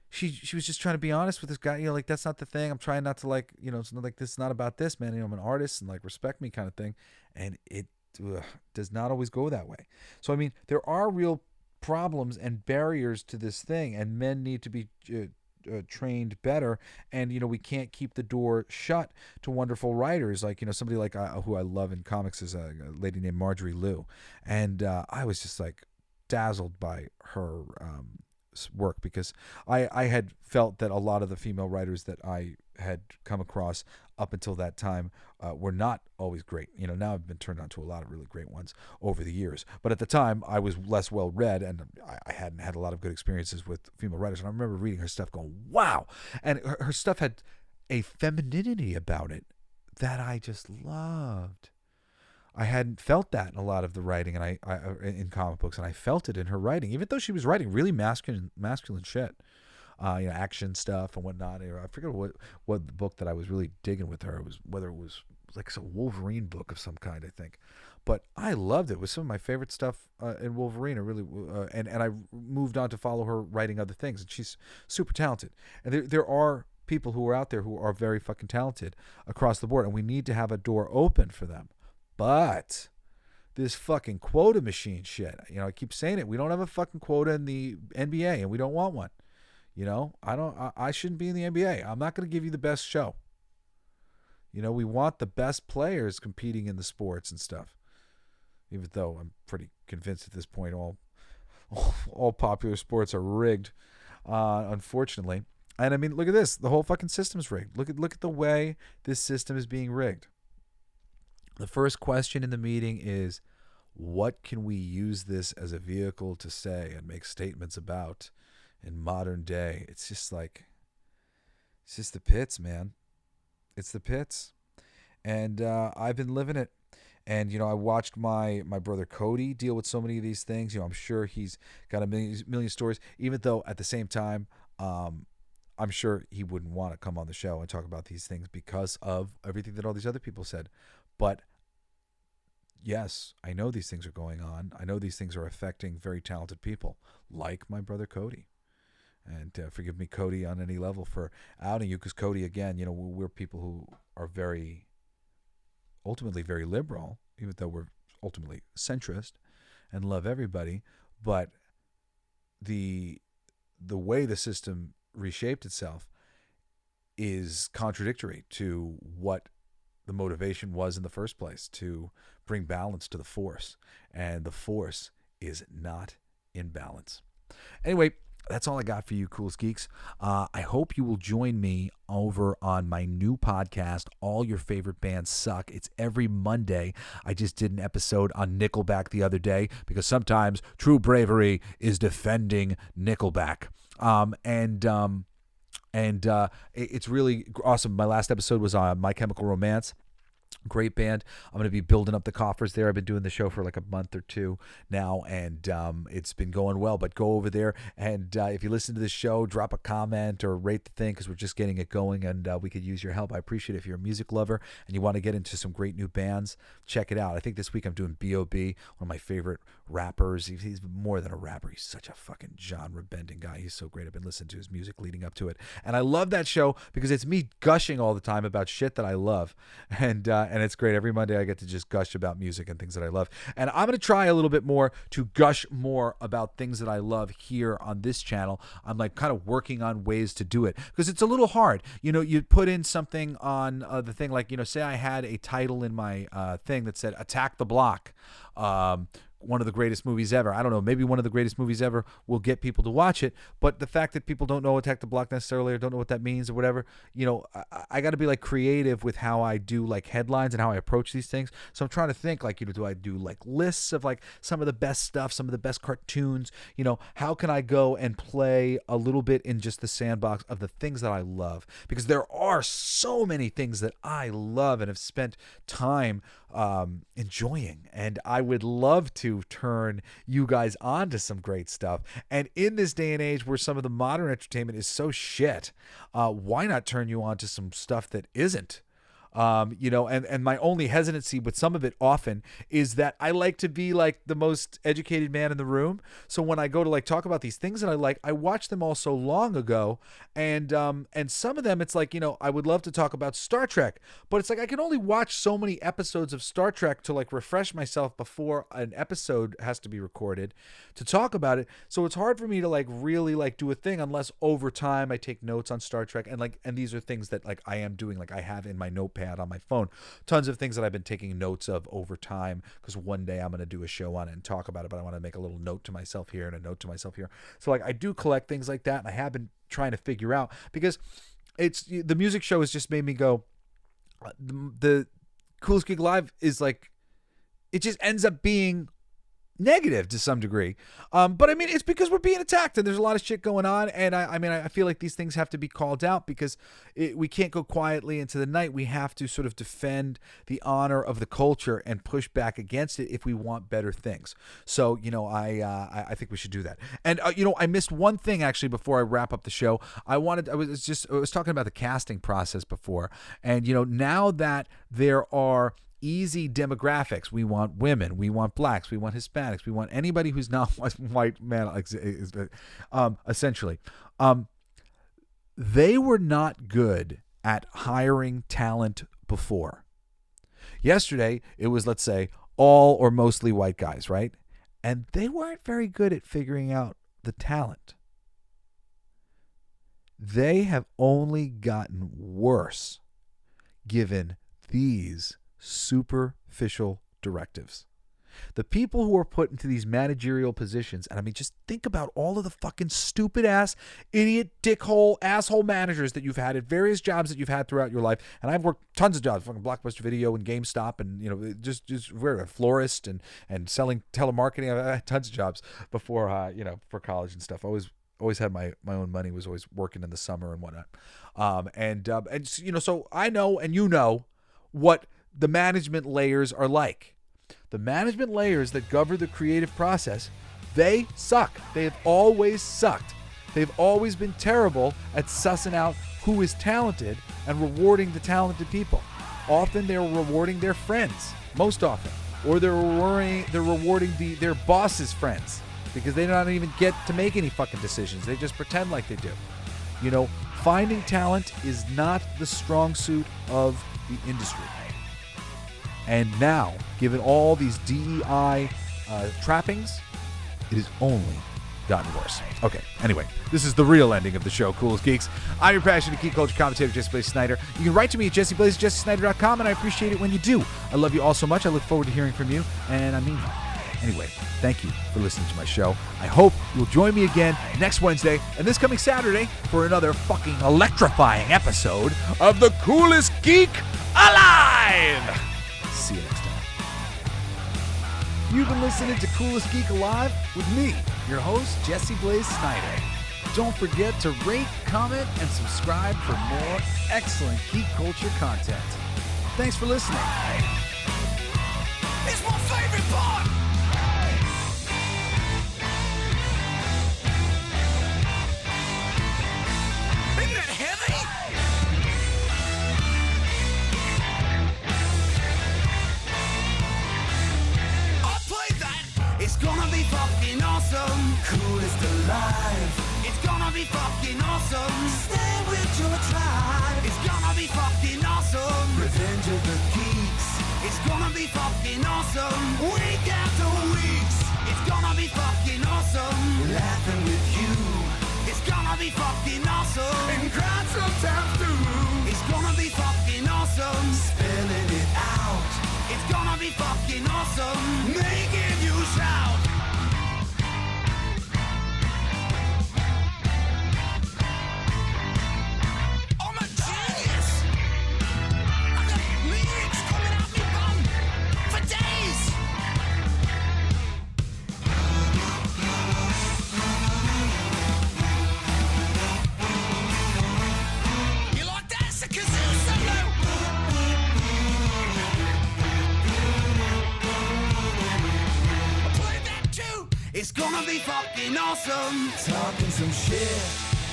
she was just trying to be honest with this guy. Like, that's not the thing. I'm trying not to, like, it's not like, this is not about this, man. I'm an artist, and like, respect me, kind of thing. And it does not always go that way. So, I mean, there are real problems and barriers to this thing, and men need to be trained better. And we can't keep the door shut to wonderful writers, like somebody like who I love in comics is a lady named Marjorie Liu, and I was just like dazzled by her work, because I had felt that a lot of the female writers that I had come across up until that time were not always great. Now I've been turned on to a lot of really great ones over the years. But at the time, I was less well read, and I hadn't had a lot of good experiences with female writers. And I remember reading her stuff going, wow. And her stuff had a femininity about it that I just loved. I hadn't felt that in a lot of the writing, and I in comic books, and I felt it in her writing, even though she was writing really masculine shit. Action stuff and whatnot. I forget what the book that I was really digging with her was, whether it was like a Wolverine book of some kind, I think. But I loved it. It was some of my favorite stuff in Wolverine. I really and I moved on to follow her writing other things, and she's super talented. And there are people who are out there who are very fucking talented across the board, and we need to have a door open for them. But this fucking quota machine shit, I keep saying it. We don't have a fucking quota in the NBA, and we don't want one. I shouldn't be in the NBA. I'm not going to give you the best show. We want the best players competing in the sports and stuff. Even though I'm pretty convinced at this point all popular sports are rigged, unfortunately. And I mean, look at this. The whole fucking system's rigged. Look at the way this system is being rigged. The first question in the meeting is, what can we use this as a vehicle to say and make statements about in modern day? It's just the pits, man. It's the pits. And I've been living it. And, I watched my brother Cody deal with so many of these things. I'm sure he's got a million stories, even though at the same time, I'm sure he wouldn't want to come on the show and talk about these things because of everything that all these other people said. But yes, I know these things are going on. I know these things are affecting very talented people like my brother Cody. And forgive me, Cody, on any level for outing you, because Cody, again, we're people who are ultimately very liberal, even though we're ultimately centrist and love everybody. But the way the system reshaped itself is contradictory to what the motivation was in the first place, to bring balance to the force. And the force is not in balance. Anyway, that's all I got for you, Coolest Geeks. I hope you will join me over on my new podcast, All Your Favorite Bands Suck. It's every Monday. I just did an episode on Nickelback the other day, because sometimes true bravery is defending Nickelback. It's really awesome. My last episode was on My Chemical Romance. Great band. I'm going to be building up the coffers there. I've been doing the show for like a month or two now, and it's been going well. But go over there, and if you listen to this show, drop a comment or rate the thing, because we're just getting it going, and we could use your help. I appreciate it. If you're a music lover and you want to get into some great new bands, check it out. I think this week I'm doing B.O.B., one of my favorite rappers. He's more than a rapper. He's such a fucking genre-bending guy. He's so great. I've been listening to his music leading up to it, and I love that show because it's me gushing all the time about shit that I love, and it's great. Every Monday I get to just gush about music and things that I love. And I'm going to try a little bit more to gush more about things that I love here on this channel. I'm like kind of working on ways to do it, because it's a little hard. You put in something on the thing, like, say I had a title in my thing that said Attack the Block. one of the greatest movies ever. I don't know, maybe one of the greatest movies ever will get people to watch it, but the fact that people don't know Attack the Block necessarily or don't know what that means or whatever, I got to be like creative with how I do like headlines and how I approach these things. So I'm trying to think like, do I do like lists of like some of the best stuff, some of the best cartoons, how can I go and play a little bit in just the sandbox of the things that I love? Because there are so many things that I love and have spent time enjoying, and I would love to turn you guys on to some great stuff. And in this day and age where some of the modern entertainment is so shit, why not turn you on to some stuff that isn't? And my only hesitancy with some of it often is that I like to be like the most educated man in the room. So when I go to like talk about these things that I like, I watched them all so long ago. And some of them, it's like, I would love to talk about Star Trek, but it's like, I can only watch so many episodes of Star Trek to like refresh myself before an episode has to be recorded to talk about it. So it's hard for me to like really like do a thing unless over time I take notes on Star Trek. And these are things that like I am doing, like I have in my notepad on my phone, tons of things that I've been taking notes of over time, because one day I'm going to do a show on it and talk about it, but I want to make a little note to myself here and a note to myself here. So like I do collect things like that, and I have been trying to figure out, because the music show has just made me go, the Coolest Geek Live is like, it just ends up being negative to some degree. But I mean, it's because we're being attacked and there's a lot of shit going on. And I feel like these things have to be called out, because we can't go quietly into the night. We have to sort of defend the honor of the culture and push back against it if we want better things. So, I think we should do that. And, I missed one thing actually before I wrap up the show. I was talking about the casting process before. And, now that there are easy demographics, we want women, we want blacks, we want Hispanics, we want anybody who's not white man, essentially. They were not good at hiring talent before. Yesterday, it was, let's say, all or mostly white guys, right? And they weren't very good at figuring out the talent. They have only gotten worse given these superficial directives. The people who are put into these managerial positions, and I mean, just think about all of the fucking stupid ass, idiot, dickhole, asshole managers that you've had at various jobs that you've had throughout your life. And I've worked tons of jobs, fucking Blockbuster Video and GameStop, and just we're a florist and selling telemarketing. I've had tons of jobs before, for college and stuff. Always had my own money. Was always working in the summer and whatnot. So I know, and what the management layers are like. The management layers that govern the creative process, they suck. They have always sucked. They've always been terrible at sussing out who is talented and rewarding the talented people. Often they're rewarding their friends, most often. Or they're rewarding their boss's friends, because they don't even get to make any fucking decisions. They just pretend like they do. Finding talent is not the strong suit of the industry. And now, given all these DEI trappings, it has only gotten worse. Okay, anyway, this is the real ending of the show, Coolest Geeks. I'm your passionate geek culture commentator, Jesse Blaze Snider. You can write to me at jesseblaze@jessesnider.com, and I appreciate it when you do. I love you all so much. I look forward to hearing from you, and I mean it. Anyway, thank you for listening to my show. I hope you'll join me again next Wednesday and this coming Saturday for another fucking electrifying episode of the Coolest Geek Alive! See you next time. You've been listening to Coolest Geek Alive with me, your host, Jesse Blaze Snider. Don't forget to rate, comment, and subscribe for more excellent geek culture content. Thanks for listening. It's my favorite part! Isn't that heavy? I played that. It's gonna be fucking awesome. Coolest alive. It's gonna be fucking awesome. Stay with your tribe. It's gonna be fucking awesome. Revenge of the Geeks. It's gonna be fucking awesome. Week after weeks. It's gonna be fucking awesome. Laughing with you. It's gonna be fucking awesome. And crying sometimes too. It's gonna be fucking awesome. Spelling it out. It's gonna be fucking awesome. Making you shout. It's gonna be fucking awesome. Talking some shit.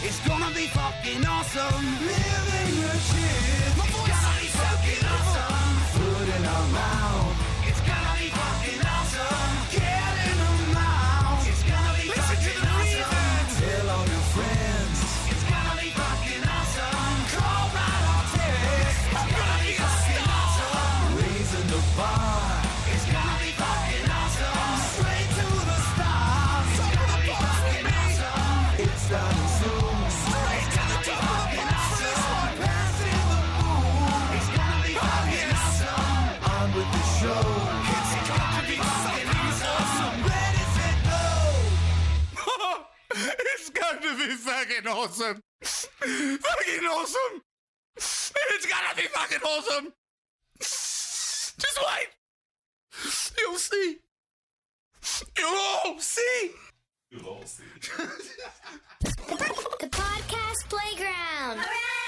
It's gonna be fucking awesome. Living the shit. It's gonna be fucking awesome. Food in our mouth. It's gonna be fucking awesome. Get in our mouth. It's gonna be fucking awesome. Tell all your friends. It's gonna be fucking awesome. Call right or text. It's gonna be fucking awesome. Raising the bar. It's gonna be fucking awesome. Straight to the stars. It's gonna be fucking awesome. It's starting soon. Straight to the top. Awesome. Passing the moon. It's gonna be fucking awesome. On with the show. It's gonna be fucking awesome. Ready, set, go. It's going to be fucking awesome. Fucking awesome. It's gonna be fucking awesome. Just wait. You'll see. You'll all see. The podcast playground. Hooray!